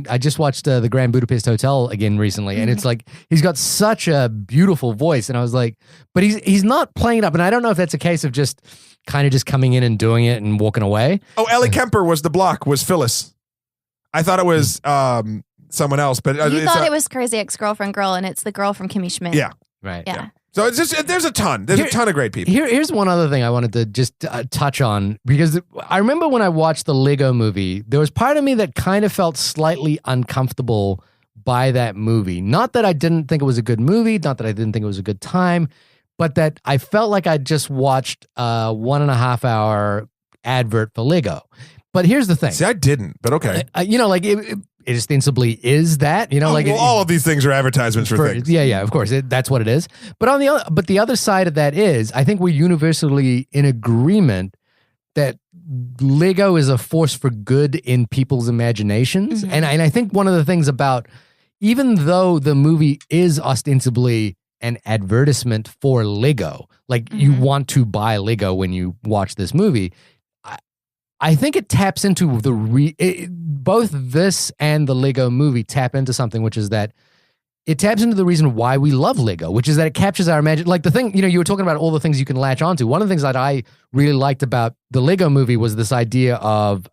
I just watched the Grand Budapest Hotel again recently, and it's like he's got such a beautiful voice, and I was like, but he's not playing it up, and I don't know if that's a case of just coming in and doing it and walking away. Oh, Ellie Kemper was the block, was Phyllis. I thought it was someone else, but you thought it was Crazy Ex-Girlfriend Girl, and it's the girl from Kimmy Schmidt. Yeah, right. Yeah. So it's just there's a ton of great people. Here's one other thing I wanted to just touch on, because I remember when I watched the Lego movie, there was part of me that kind of felt slightly uncomfortable by that movie. Not that I didn't think it was a good movie, not that I didn't think it was a good time, but that I felt like I just watched a 1.5 hour advert for Lego. But here's the thing. See, I didn't, but okay. It ostensibly is that, all of these things are advertisements for things. Yeah, of course, that's what it is. But the other side of that is, I think we're universally in agreement that Lego is a force for good in people's imaginations, and I think one of the things about, even though the movie is ostensibly an advertisement for Lego, like you want to buy Lego when you watch this movie, I think it taps into both this and the Lego movie tap into something, which is that it taps into the reason why we love Lego, which is that it captures our imagination. Like the thing, you were talking about all the things you can latch onto. One of the things that I really liked about the Lego movie was this idea of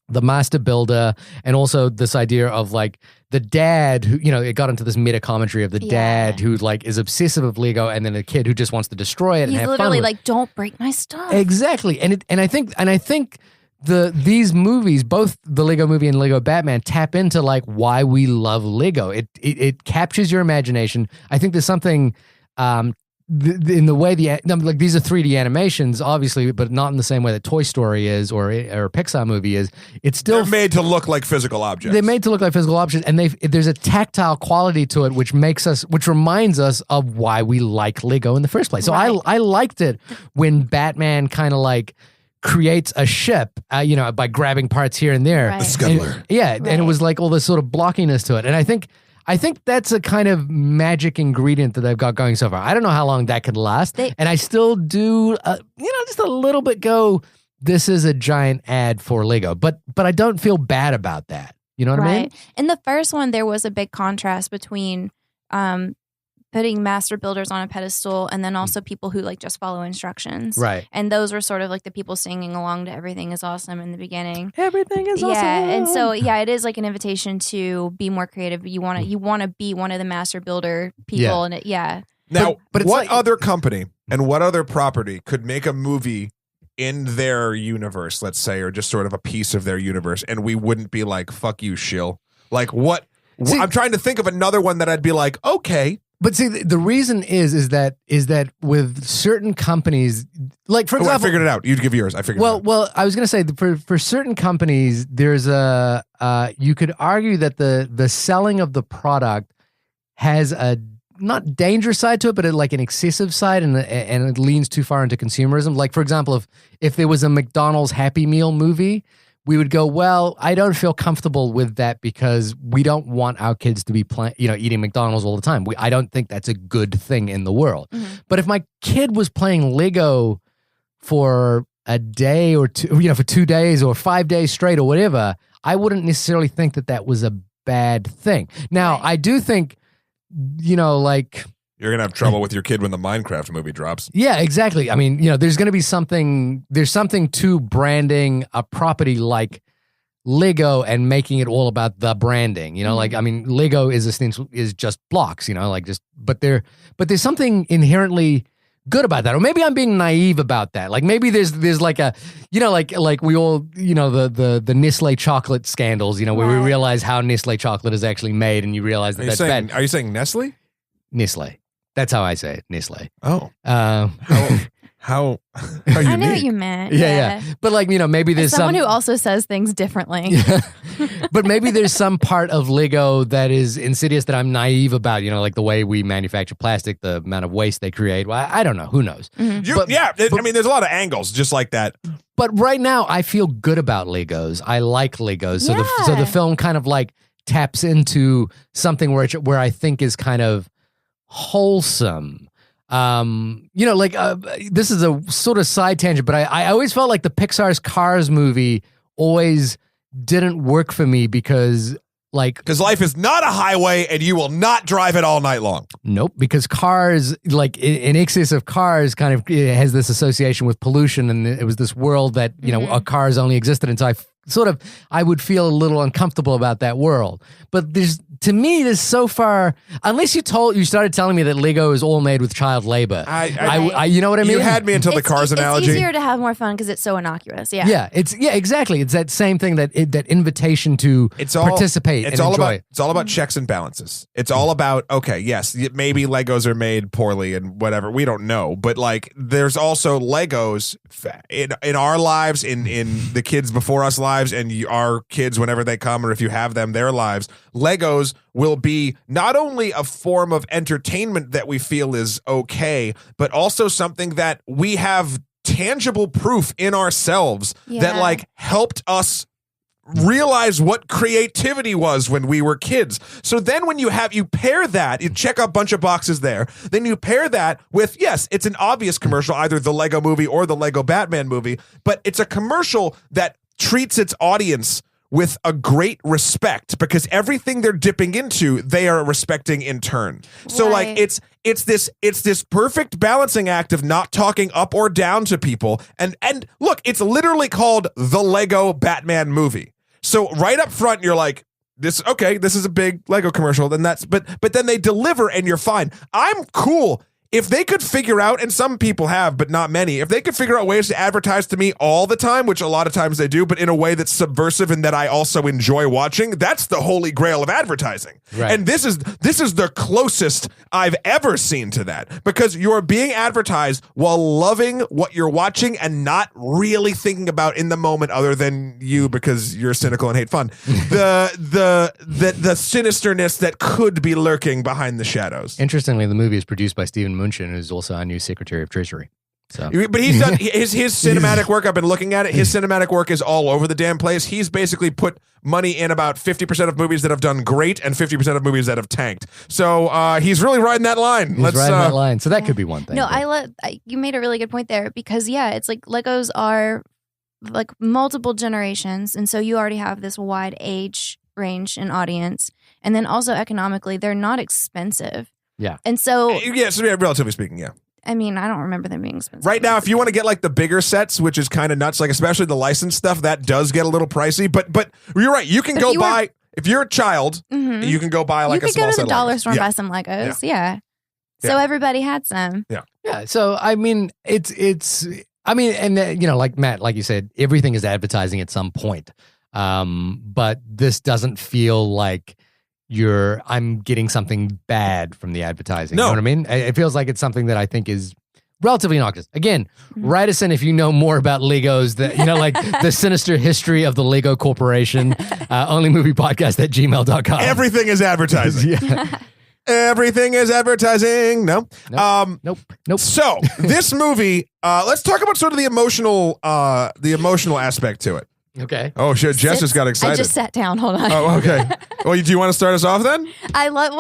the master builder, and also this idea of like the dad who, it got into this meta commentary of the dad who like is obsessive of Lego, and then a kid who just wants to destroy it. He's and have literally fun with like, don't break my stuff. Exactly. And I think these movies, both the Lego movie and Lego Batman, tap into like why we love Lego. It captures your imagination. I think there's something in the way like these are 3D animations, obviously, but not in the same way that Toy Story is or a Pixar movie is. It's still they're made to look like physical objects. They're made to look like physical objects, and there's a tactile quality to it, which reminds us of why we like Lego in the first place. So I liked it when Batman kind of like creates a ship, by grabbing parts here and there. Right. The scuttler. And it was like all this sort of blockiness to it, and I think that's a kind of magic ingredient that they've got going so far. I don't know how long that could last. And I still do, just a little bit go, this is a giant ad for Lego. But I don't feel bad about that. You know what I mean? In the first one, there was a big contrast between putting master builders on a pedestal and then also people who like just follow instructions. Right. And those were sort of like the people singing along to Everything is Awesome in the beginning. Everything is awesome. Yeah. And so, it is like an invitation to be more creative. You want to be one of the master builder people. Yeah. And Now, but what other company and what other property could make a movie in their universe, let's say, or just sort of a piece of their universe, and we wouldn't be like, fuck you, shill? Like what? See, I'm trying to think of another one that I'd be like, okay. But see, the reason is that with certain companies, like for example, I figured it out. You'd give yours. I figured it out. Well, I was going to say for certain companies, there's you could argue that the selling of the product has not dangerous side to it, but like an excessive side, and it leans too far into consumerism. Like, for example, if there was a McDonald's Happy Meal movie, we would go, well, I don't feel comfortable with that because we don't want our kids to be eating McDonald's all the time. I don't think that's a good thing in the world. Mm-hmm. But if my kid was playing Lego for a day or two, for 2 days or 5 days straight or whatever, I wouldn't necessarily think that was a bad thing. Now, I do think, like... You're going to have trouble with your kid when the Minecraft movie drops. Yeah, exactly. I mean, there's going to be something to branding a property like Lego and making it all about the branding, like, I mean, Lego is just blocks, but there's something inherently good about that. Or maybe I'm being naive about that. Like maybe there's like a, like we all, the Nestle chocolate scandals, where we realize how Nestle chocolate is actually made and you realize that's bad. Are you saying Nestle? Nestle. That's how I say it, Nestle. Oh. How I know what you meant. Yeah. But like, maybe there's someone who also says things differently. Yeah. But maybe there's some part of Lego that is insidious that I'm naive about, like the way we manufacture plastic, the amount of waste they create. Well, I don't know. Who knows? Mm-hmm. I mean, there's a lot of angles just like that. But right now, I feel good about Legos. I like Legos. So the film kind of like taps into something where I think is kind of wholesome. This is a sort of side tangent, but I always felt like the Pixar's Cars movie always didn't work for me because life is not a highway and you will not drive it all night long. Nope, because cars, like in excess of cars, kind of has this association with pollution, and it was this world that cars only existed, and so I would feel a little uncomfortable about that world. But there's so far, unless you started telling me that Lego is all made with child labor. I you know what I mean? You had me until the cars analogy. It's easier to have more fun because it's so innocuous. Yeah. Yeah. Exactly. It's that same thing, that invitation to participate and enjoy. It's all about checks and balances. It's all about, okay, yes, maybe Legos are made poorly and whatever. We don't know. But like, there's also Legos in our lives, in the kids before us lives, and our kids whenever they come, or if you have them, their lives. Legos will be not only a form of entertainment that we feel is okay, but also something that we have tangible proof in ourselves that like helped us realize what creativity was when we were kids. So then when you pair that, you check a bunch of boxes there, then you pair that with, yes, it's an obvious commercial, either the Lego movie or the Lego Batman movie, but it's a commercial that treats its audience with a great respect, because everything they're dipping into, they are respecting in turn. So like it's this perfect balancing act of not talking up or down to people. And look, it's literally called the Lego Batman movie. So right up front, you're like, this is a big Lego commercial. Then but then they deliver and you're fine. I'm cool. If they could figure out, and some people have, but not many, if they could figure out ways to advertise to me all the time, which a lot of times they do, but in a way that's subversive and that I also enjoy watching, that's the holy grail of advertising. Right. And this is the closest I've ever seen to that, because you're being advertised while loving what you're watching and not really thinking about in the moment, other than you, because you're cynical and hate fun, the sinisterness that could be lurking behind the shadows. Interestingly, the movie is produced by Stephen Mnuchin, who's also our new Secretary of Treasury. So, but he's done his cinematic work. I've been looking at it. His cinematic work is all over the damn place. He's basically put money in about 50% of movies that have done great and 50% of movies that have tanked. So he's really riding that line. He's riding that line. So that could be one thing. No, you made a really good point there, because it's like Legos are like multiple generations, and so you already have this wide age range and audience, and then also economically, they're not expensive. Yeah. And so... relatively speaking, yeah. I mean, I don't remember them being expensive. Right now, if you want to get like the bigger sets, which is kind of nuts, like especially the licensed stuff, that does get a little pricey. But you're right. You can go buy, if you're a child, you can go buy like a small set. You could go to the dollar store and buy some Legos. Yeah. So everybody had some. Yeah. Yeah. So, I mean, like Matt, like you said, everything is advertising at some point. But this doesn't feel like I'm getting something bad from the advertising. No. You know what I mean? It feels like it's something that I think is relatively innocuous. Again, write us in if you know more about Legos, like the sinister history of the Lego Corporation, onlymoviepodcast@gmail.com. Everything is advertising. Yeah. Everything is advertising. No. Nope. So this movie, let's talk about sort of the emotional aspect to it. Okay. Oh shit, Jess just got excited. I just sat down. Hold on. Oh, okay. Well, do you want to start us off then? I love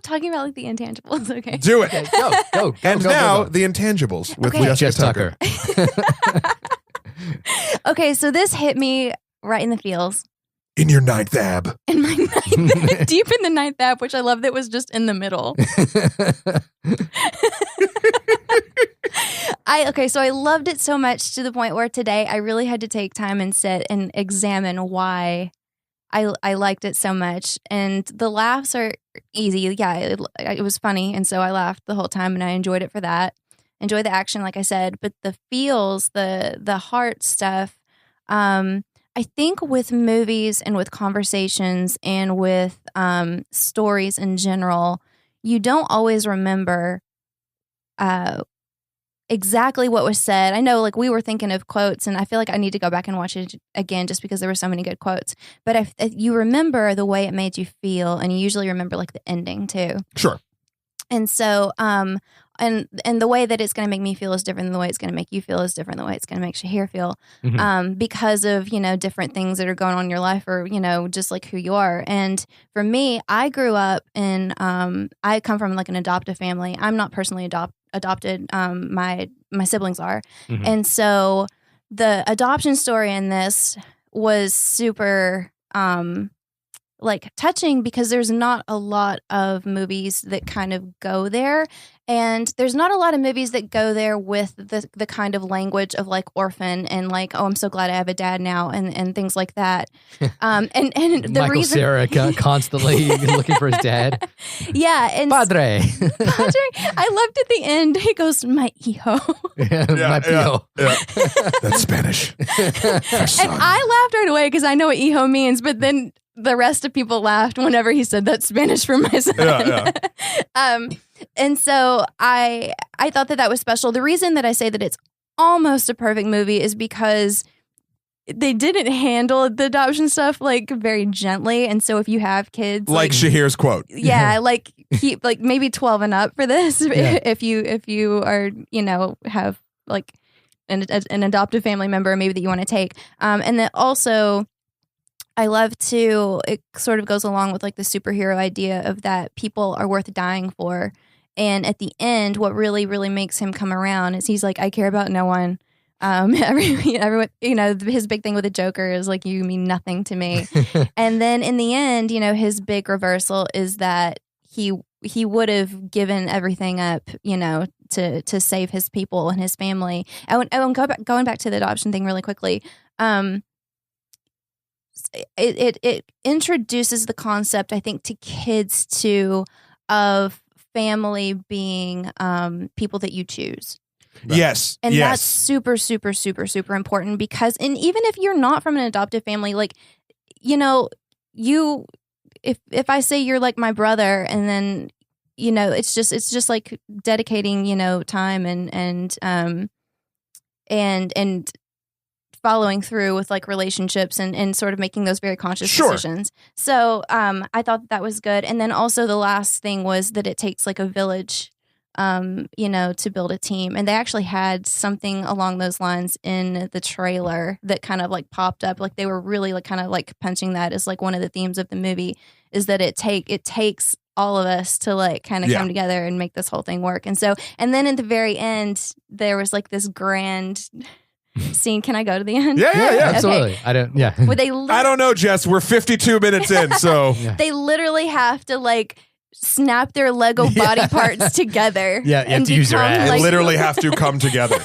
talking about like the intangibles. Okay. Do it. Okay, go. And now the intangibles with Jessica Tucker. Okay, so this hit me right in the feels. In your ninth ab. In my deep in the ninth ab, which I love that was just in the middle. So I loved it so much to the point where today I really had to take time and sit and examine why I liked it so much. And the laughs are easy. Yeah, it was funny. And so I laughed the whole time and I enjoyed it for that. Enjoy the action, like I said. But the feels, the heart stuff, I think with movies and with conversations and with stories in general, you don't always remember exactly what was said. I know, like, we were thinking of quotes, and I feel like I need to go back and watch it again just because there were so many good quotes. But if you remember the way it made you feel, and you usually remember, like, the ending, too. Sure. And so, and the way that it's going to make me feel is different than the way it's going to make you feel is different than the way it's going to make Shahir feel, because of, different things that are going on in your life or, just like who you are. And for me, I grew up in, I come from like an adoptive family. I'm not personally adopted. My siblings are. And so the adoption story in this was super, like touching because there's not a lot of movies that kind of go there, and there's not a lot of movies that go there with the kind of language of like orphan and like, oh, I'm so glad I have a dad now and things like that. And the Michael reason Cera constantly looking for his dad. Yeah, and Padre. I loved at the end. He goes, "My hijo." My pio. That's Spanish. And I laughed right away because I know what hijo means, but then the rest of people laughed whenever he said that's Spanish for my son. And so I thought that was special. The reason that I say that it's almost a perfect movie is because they didn't handle the adoption stuff like very gently. And so if you have kids, like Shahir's quote, like keep like maybe 12 and up for this. If you are, have like an adoptive family member maybe that you want to take. And then also, I love to, it sort of goes along with like the superhero idea of that people are worth dying for. And at the end, what really, really makes him come around is he's like, I care about no one. Everyone, his big thing with the Joker is like, you mean nothing to me. And then in the end, his big reversal is that he would have given everything up, to save his people and his family. Going back to the adoption thing really quickly. It introduces the concept, I think, to kids too, of family being people that you choose. Right. Yes. And that's super, super, super, super important because, and even if you're not from an adoptive family, like, if I say you're like my brother and then, it's just like dedicating, time and following through with like relationships and sort of making those very conscious decisions. So I thought that was good. And then also the last thing was that it takes like a village, to build a team. And they actually had something along those lines in the trailer that kind of like popped up. Like they were really like kind of like punching that as like one of the themes of the movie is that it takes all of us to like kind of come together and make this whole thing work. And so, and then at the very end, there was like this grand scene. Can I go to the end? Yeah. Absolutely. Okay. I don't. Yeah. I don't know, Jess. We're 52 minutes in, so they literally have to like snap their Lego body parts together. Yeah, you have to use your ass. They literally have to come together.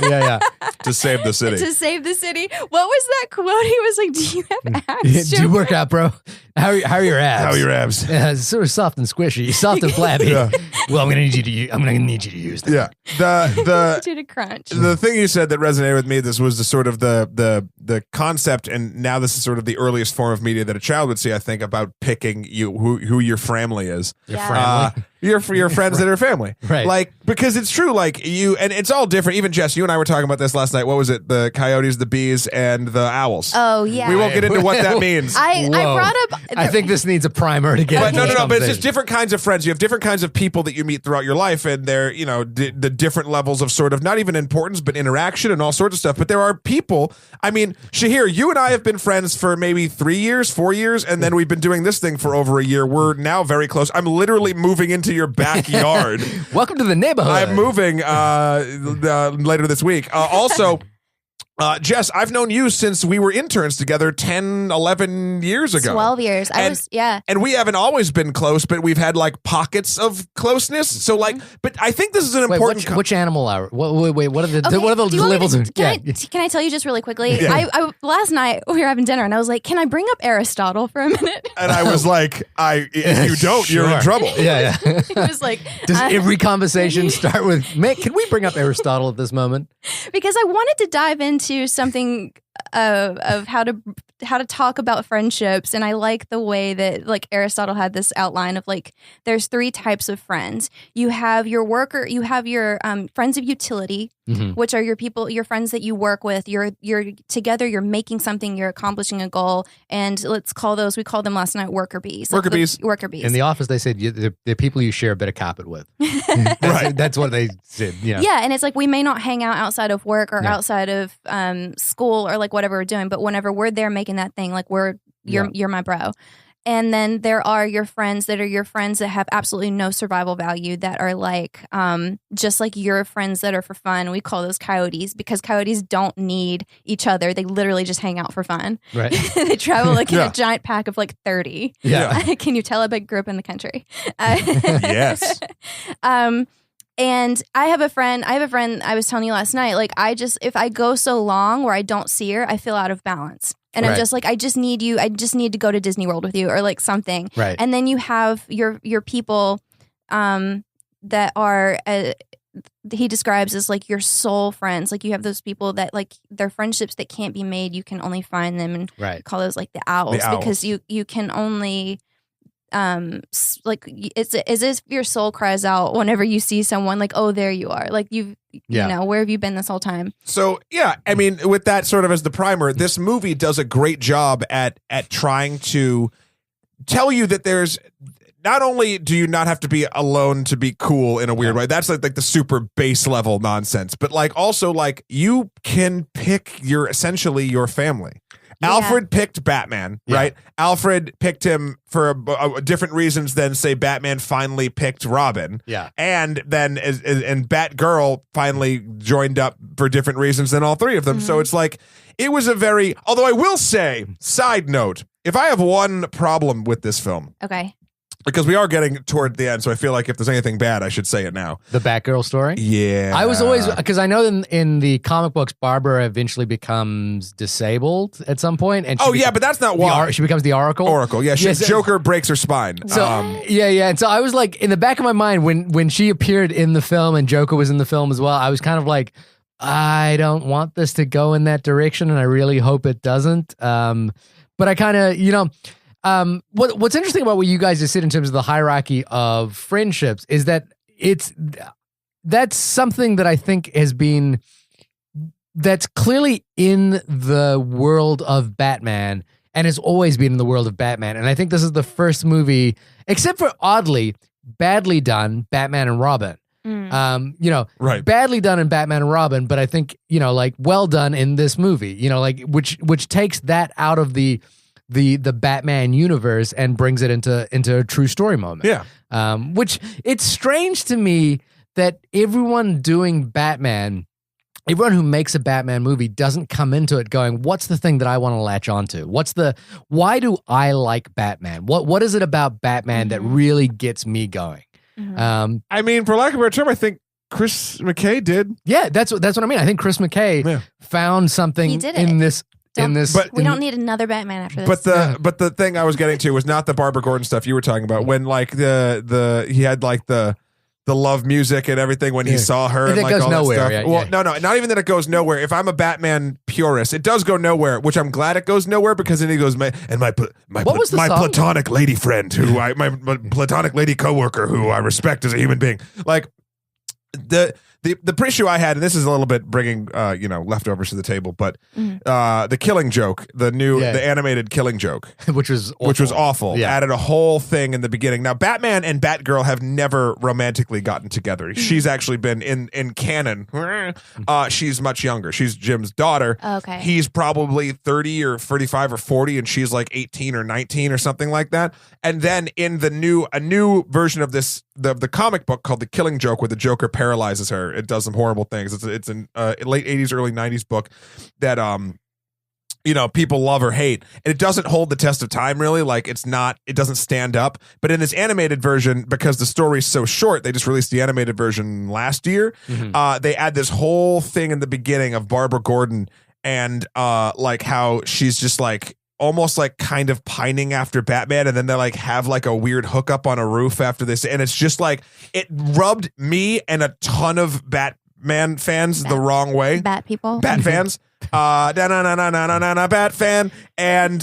To save the city. What was that quote? He was like, "Do you have abs? Do you work out, bro? How are your abs? How are your abs? Yeah, it's sort of soft and squishy, soft and flabby. Well, I'm gonna need you to use them. Yeah. To crunch. The thing you said that resonated with me, this was the sort of the concept, and now this is sort of the earliest form of media that a child would see, I think, about picking who your family is. Your family. your friends that are family. Right. Like, because it's true, like and it's all different. Even Jess, you and I were talking about this last night. What was it? The coyotes, the bees, and the owls. Oh, yeah. We won't get into what that means. I brought up... I think this needs a primer to get into No, but it's just different kinds of friends. You have different kinds of people that you meet throughout your life, and they're, the different levels of sort of not even importance, but interaction and all sorts of stuff. But there are people, I mean, Shahir, you and I have been friends for maybe 3 years, 4 years, and then we've been doing this thing for over a year. We're now very close. I'm literally moving into your backyard. Welcome to the neighborhood. I'm moving later this week. Also, Jess, I've known you since we were interns together 10, 11 years ago. 12 years. And we haven't always been close, but we've had like pockets of closeness. So like, but I think this is an important... Which animal are... Wait, what are the levels? Can I tell you just really quickly? Yeah. I last night we were having dinner and I was like, can I bring up Aristotle for a minute? And I was like, if you don't, sure. You're in trouble. Yeah. It was like... Does every conversation start with, can we bring up Aristotle at this moment? Because I wanted to dive into something of how to talk about friendships, and I like the way that like Aristotle had this outline of like there's 3 types of friends. You have your friends of utility, which are your friends that you work with. You're together. You're making something. You're accomplishing a goal, and we call them last night worker bees. Worker bees. In the office, they said the people you share a bit of carpet with. That's what they said. Yeah, and it's like we may not hang out outside of work or outside of school or like whatever we're doing, but whenever we're there making that thing, like you're my bro. And then there are your friends that have absolutely no survival value, that are like just like your friends that are for fun. We call those coyotes, because coyotes don't need each other. They literally just hang out for fun. Right. They travel like in a giant pack of like 30. Yeah. Can you tell? I grew up in the country. Yes. And I have a friend I was telling you last night, like if I go so long where I don't see her, I feel out of balance. And I'm just like, I just need to go to Disney World with you or like something. Right. And then you have your people that are, he describes as like your soul friends. Like you have those people that like they're friendships that can't be made. You can only find them and call those like the owls. Because you can only... like it's as if your soul cries out whenever you see someone, like, oh, there you are, like you know, where have you been this whole time? So I mean, with that sort of as the primer, this movie does a great job at trying to tell you that there's not only do you not have to be alone to be cool in a weird way, that's like the super base level nonsense, but like also like you can pick essentially your family. Alfred picked Batman, right? Alfred picked him for different reasons than, say, Batman finally picked Robin. Yeah. And then and Batgirl finally joined up for different reasons than all 3 of them. So it's like, it was although I will say, side note, if I have one problem with this film. Okay. Because we are getting toward the end, so I feel like if there's anything bad, I should say it now. The Batgirl story? Yeah. I was always, because I know in the comic books, Barbara eventually becomes disabled at some point. And but that's not why. She becomes the Oracle? Oracle, yeah. Joker breaks her spine. So, And so I was like, in the back of my mind, when she appeared in the film and Joker was in the film as well, I was kind of like, I don't want this to go in that direction, and I really hope it doesn't. But I kind of, what's interesting about what you guys just said in terms of the hierarchy of friendships is that that's something that I think that's clearly in the world of Batman and has always been in the world of Batman. And I think this is the first movie, except for oddly, badly done Batman and Robin. Badly done in Batman and Robin, but I think, like well done in this movie, like which takes that out of the Batman universe and brings it into a true story moment. Yeah. Which it's strange to me that everyone who makes a Batman movie doesn't come into it going, what's the thing that I want to latch onto? Why do I like Batman? What is it about Batman that really gets me going? I mean, for lack of a better term, I think Chris McKay did. Yeah, that's what I mean. I think Chris McKay found something in this. We don't need another Batman after this. But the thing I was getting to was not the Barbara Gordon stuff you were talking about. When like he had like the the love music and everything when he saw her. And it like goes all nowhere. That stuff. Yeah, well, no, not even that it goes nowhere. If I'm a Batman purist, it does go nowhere, which I'm glad it goes nowhere because then he goes, my platonic lady friend my platonic lady coworker who I respect as a human being. Like the issue I had, and this is a little bit bringing leftovers to the table, but the Killing Joke, the animated Killing Joke, which was awful, added a whole thing in the beginning. Now Batman and Batgirl have never romantically gotten together. She's actually been in canon. She's much younger. She's Jim's daughter. Okay, he's probably 30 or 35 or 40, and she's like 18 or 19 or something like that. And then in a new version of this, the comic book called The Killing Joke, where the Joker paralyzes her. It does some horrible things. It's an late 80s, early 90s book that people love or hate, and it doesn't hold the test of time really. Like it doesn't stand up. But in this animated version, because the story's so short, they just released the animated version last year. They add this whole thing in the beginning of Barbara Gordon and like how she's just like almost like kind of pining after Batman, and then they like have like a weird hookup on a roof after this, and it's just like it rubbed me and a ton of Batman fans the wrong way. Bat people, Bat fans, Bat fan, and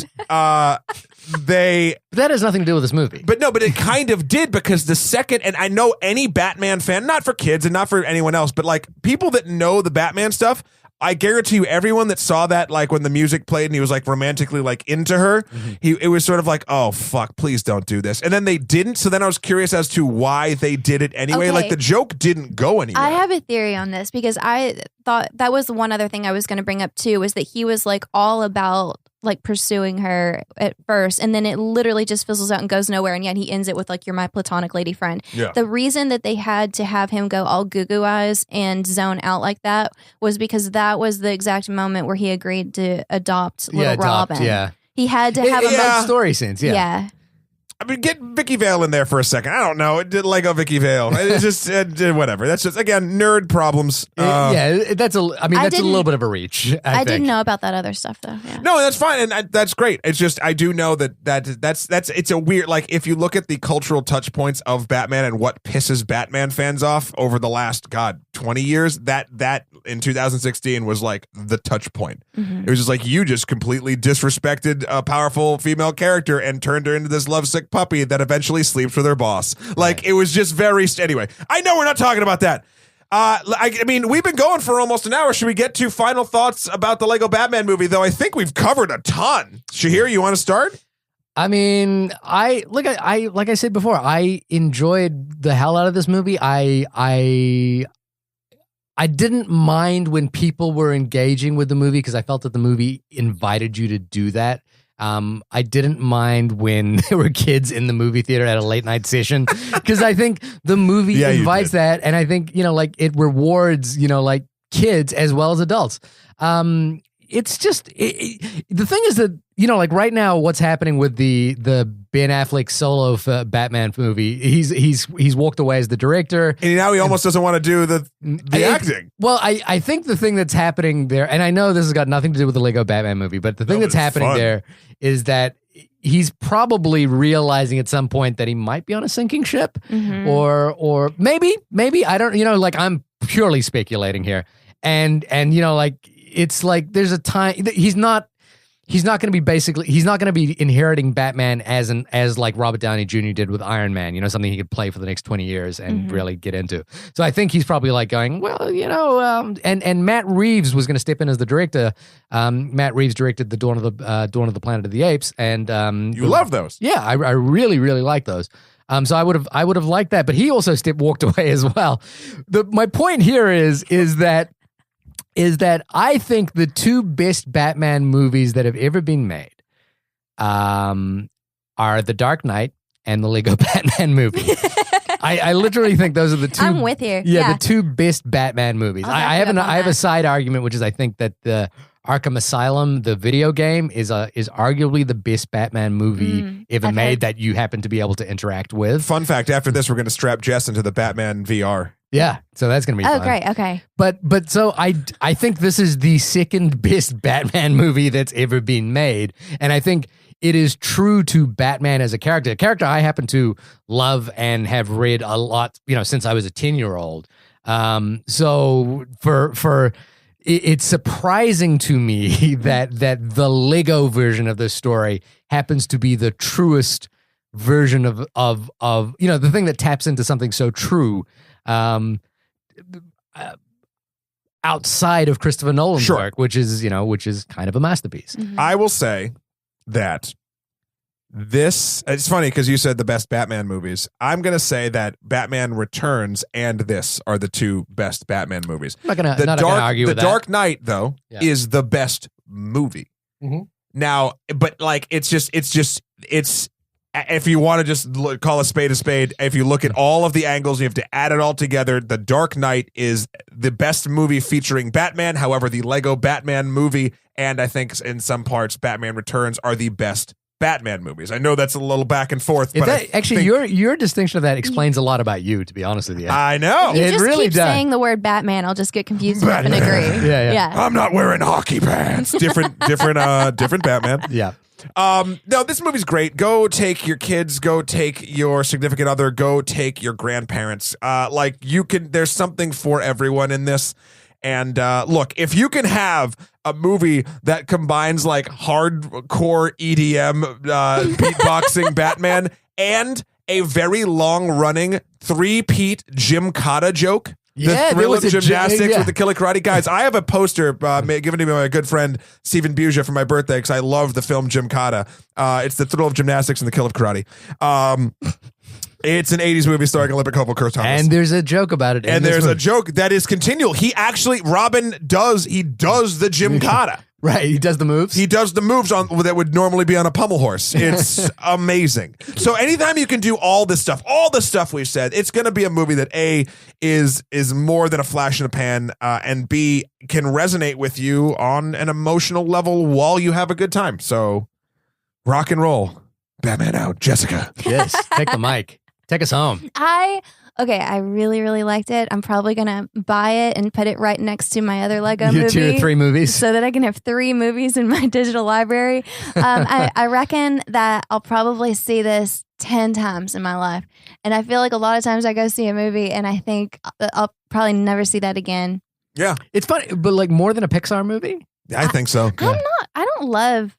they. That has nothing to do with this movie. But it kind of did, because the second, and I know any Batman fan, not for kids and not for anyone else, but like people that know the Batman stuff. I guarantee you, everyone that saw that, like when the music played and he was like romantically like into her, it was sort of like, oh fuck, please don't do this. And then they didn't. So then I was curious as to why they did it anyway. Okay. Like the joke didn't go anywhere. I have a theory on this because I thought that was one other thing I was going to bring up too, was that he was like all about like pursuing her at first, and then it literally just fizzles out and goes nowhere, and yet he ends it with like, you're my platonic lady friend. Yeah. The reason that they had to have him go all goo-goo eyes and zone out like that was because that was the exact moment where he agreed to adopt little Robin. He had to have a story sense. Yeah. I mean, get Vicky Vale in there for a second. I don't know. It did Lego Vicky Vale. It's just whatever. That's just, again, nerd problems. That's a little bit of a reach. I didn't know about that other stuff though. Yeah. No, that's fine, and that's great. It's just I do know that's it's a weird, like if you look at the cultural touch points of Batman and what pisses Batman fans off over the last 20 years, that in 2016 was like the touch point. It was just like, you just completely disrespected a powerful female character and turned her into this lovesick puppy that eventually sleeps with her boss. Like, it was just very anyway. I know we're not talking about that. I mean, we've been going for almost an hour. Should we get to final thoughts about the Lego Batman movie? Though I think we've covered a ton. Shahir, you want to start? I mean, like I said before, I enjoyed the hell out of this movie. I didn't mind when people were engaging with the movie because I felt that the movie invited you to do that. I didn't mind when there were kids in the movie theater at a late night session because I think the movie invites that, and I think like it rewards like kids as well as adults. It's just the thing is that like right now, what's happening with the Ben Affleck solo Batman movie? He's walked away as the director, and now he almost doesn't want to do the acting. Well, I think the thing that's happening there, and I know this has got nothing to do with the Lego Batman movie, but the thing that's happening there is that he's probably realizing at some point that he might be on a sinking ship, or maybe I don't, like I'm purely speculating here, and like it's like there's a time he's not going to be inheriting Batman as like Robert Downey Jr. did with Iron Man, something he could play for the next 20 years and really get into. So I think he's probably like going, well, and Matt Reeves was going to step in as the director. Matt Reeves directed the Dawn of the Planet of the Apes, and you love those. Yeah, I really, really like those. So I would have liked that, but he also walked away as well. My point here is that I think the two best Batman movies that have ever been made are The Dark Knight and the Lego Batman movie. I literally think those are the two. I'm with you. Yeah, the two best Batman movies. I have a side argument, which is I think that the Arkham Asylum, the video game, is arguably the best Batman movie ever made that you happen to be able to interact with. Fun fact, after this, we're going to strap Jess into the Batman VR. Yeah, so that's going to be fun. Oh, great, okay. But so I think this is the second best Batman movie that's ever been made. And I think it is true to Batman as a character I happen to love and have read a lot, since I was a 10-year-old. So it's surprising to me that the Lego version of this story happens to be the truest version of the thing that taps into something so true outside of Christopher Nolan's work, which is kind of a masterpiece. Mm-hmm. I will say that it's funny because you said the best Batman movies. I'm going to say that Batman Returns and this are the two best Batman movies. I'm not going to argue with that. The Dark Knight, though, is the best movie. Mm-hmm. Now, but like, it's if you want to just call a spade, if you look at all of the angles, you have to add it all together. The Dark Knight is the best movie featuring Batman. However, the Lego Batman movie and I think in some parts Batman Returns are the best Batman movies. I know that's a little back and forth, but your distinction of that explains a lot lot about you, to be honest with you. I know. You it just really keep does. saying the word Batman, I'll just get confused and agree. Yeah. I'm not wearing hockey pants. Different Batman. Yeah. No, this movie's great. Go take your kids, go take your significant other, go take your grandparents. There's something for everyone in this. And look, if you can have a movie that combines like hardcore EDM beatboxing Batman and a very long-running three-peat Gymkhana joke, the thrill of gymnastics with the killer karate. Guys, I have a poster given to me by my good friend Stephen Buja for my birthday because I love the film Gymkhana. It's the thrill of gymnastics and the kill of karate. It's an 80s movie starring Olympic hopeful Kurt Thomas. And there's a joke about it. And there's a joke that is continual. Robin does the Gymkhana. Right, he does the moves. He does the moves that would normally be on a pommel horse. It's amazing. So anytime you can do all this stuff, all the stuff we've said, it's going to be a movie that A, is more than a flash in the pan, and B, can resonate with you on an emotional level while you have a good time. So rock and roll. Batman out. Jessica. Yes, take the mic. Take us home. I really, really liked it. I'm probably going to buy it and put it right next to my other Lego movie. 2 or 3 movies. So that I can have 3 movies in my digital library. I reckon that I'll probably see this 10 times in my life. And I feel like a lot of times I go see a movie and I think I'll probably never see that again. Yeah. It's funny, but like more than a Pixar movie? I think so. I don't love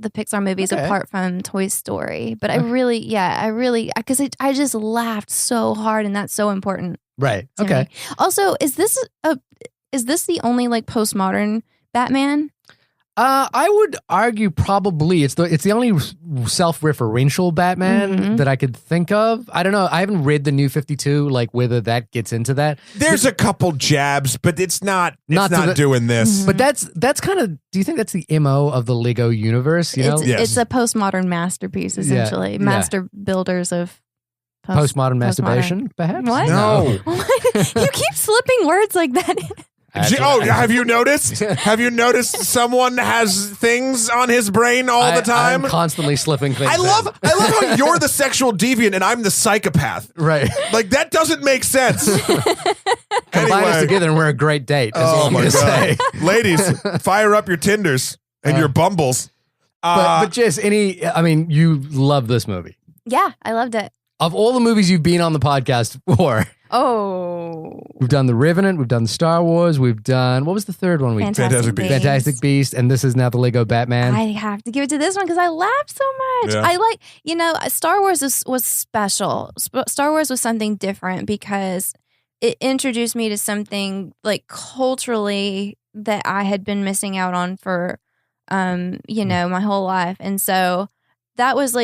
the Pixar movies apart from Toy Story, but I because I just laughed so hard, and that's so important. Right. Okay. Me. Also, is this the only like postmodern Batman? I would argue probably it's the only self-referential Batman that I could think of. I don't know. I haven't read the New 52, like whether that gets into that. There's a couple jabs, but it's not doing this. But that's kind of. Do you think that's the MO of the Lego universe? It's a postmodern masterpiece, essentially. Master builders of postmodern masturbation, perhaps. What? No. You keep slipping words like that. Have you noticed? Have you noticed someone has things on his brain all the time? I'm constantly slipping things. I love how you're the sexual deviant and I'm the psychopath. Right. Like that doesn't make sense. Combine us together and we're a great date. Oh my God. Ladies, fire up your Tinders and your Bumbles. But Jess, you love this movie. Yeah, I loved it. Of all the movies you've been on the podcast for. Oh. We've done The Revenant, we've done Star Wars, we've done, what was the third one? Fantastic Beasts. Fantastic Beast, and this is now the Lego Batman. I have to give it to this one because I laughed so much. Yeah. I like, Star Wars was special. Star Wars was something different because it introduced me to something like culturally that I had been missing out on for, my whole life. And so that was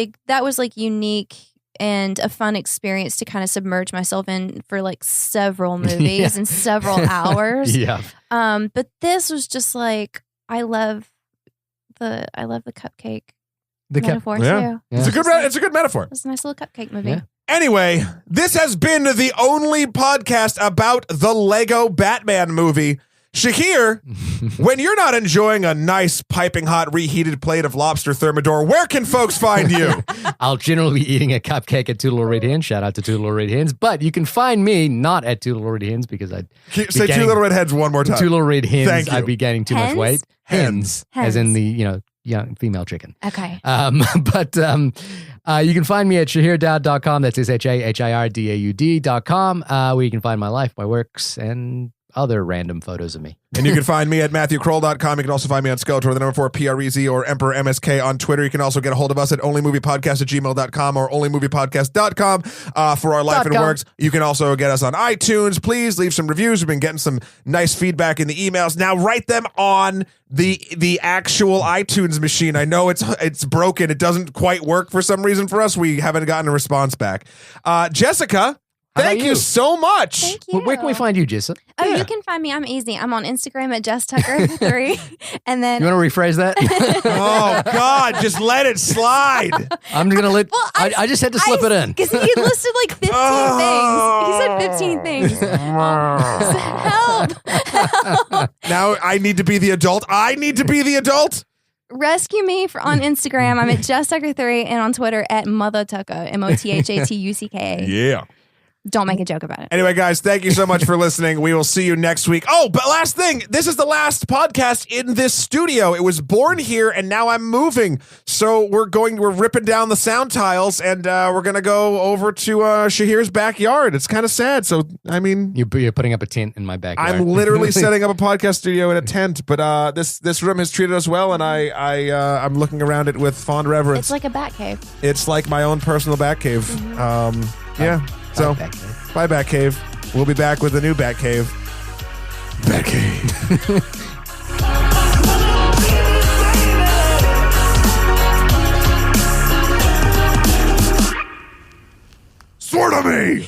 unique and a fun experience to kind of submerge myself in for like several movies and several hours. Yeah. But this was just like, I love the cupcake metaphor too. Yeah. It's a good metaphor. It's a nice little cupcake movie. Yeah. Anyway, this has been the only podcast about the Lego Batman movie. Shahir, when you're not enjoying a nice piping hot reheated plate of lobster thermidor, where can folks find you? I'll generally be eating a cupcake at Two Little Red Hens. Shout out to Two Little Red Hens. But you can find me not at Two Little Red Hens because say Two Little Red Heads one more time. Two Little Red Hens. Thank you. I'd be gaining too much weight. Hens. As in the, young female chicken. Okay. But you can find me at shahirdaud.com. That's shahirdaud.com, where you can find my life, my works, and other random photos of me. And you can find me at MatthewKroll.com. You can also find me on Skeletor, the number 4 PREZ, or Emperor MSK on Twitter. You can also get a hold of us at onlymoviepodcast@gmail.com or onlymoviepodcast.com for our life and works. You can also get us on iTunes. Please leave some reviews. We've been getting some nice feedback in the emails. Now write them on the actual iTunes machine. I know it's broken. It doesn't quite work for some reason for us. We haven't gotten a response back. Jessica, thank you so much. Thank you. Where can we find you, Jessa? Oh, you can find me. I'm easy. I'm on Instagram at JessTucker3. And then you want to rephrase that? Oh God, just let it slide. I'm gonna let. Well, I just had to slip it in because he listed like 15 things. He said 15 things. Help! Now I need to be the adult. Rescue me on Instagram. I'm at JessTucker3 and on Twitter at MotherTucker, MOTHATUCKA. Yeah. Don't make a joke about it. Anyway, guys, thank you so much for listening. We will see you next week. Oh, but last thing, this is the last podcast in this studio. It was born here, and now I'm moving. So we're ripping down the sound tiles, and we're going to go over to Shahir's backyard. It's kind of sad. So, I mean... You're putting up a tent in my backyard. I'm literally setting up a podcast studio in a tent, but this room has treated us well, and I'm looking around it with fond reverence. It's like a bat cave. It's like my own personal bat cave. Mm-hmm. Yeah. So, bye Batcave. We'll be back with a new Batcave. Batcave. Sword of me!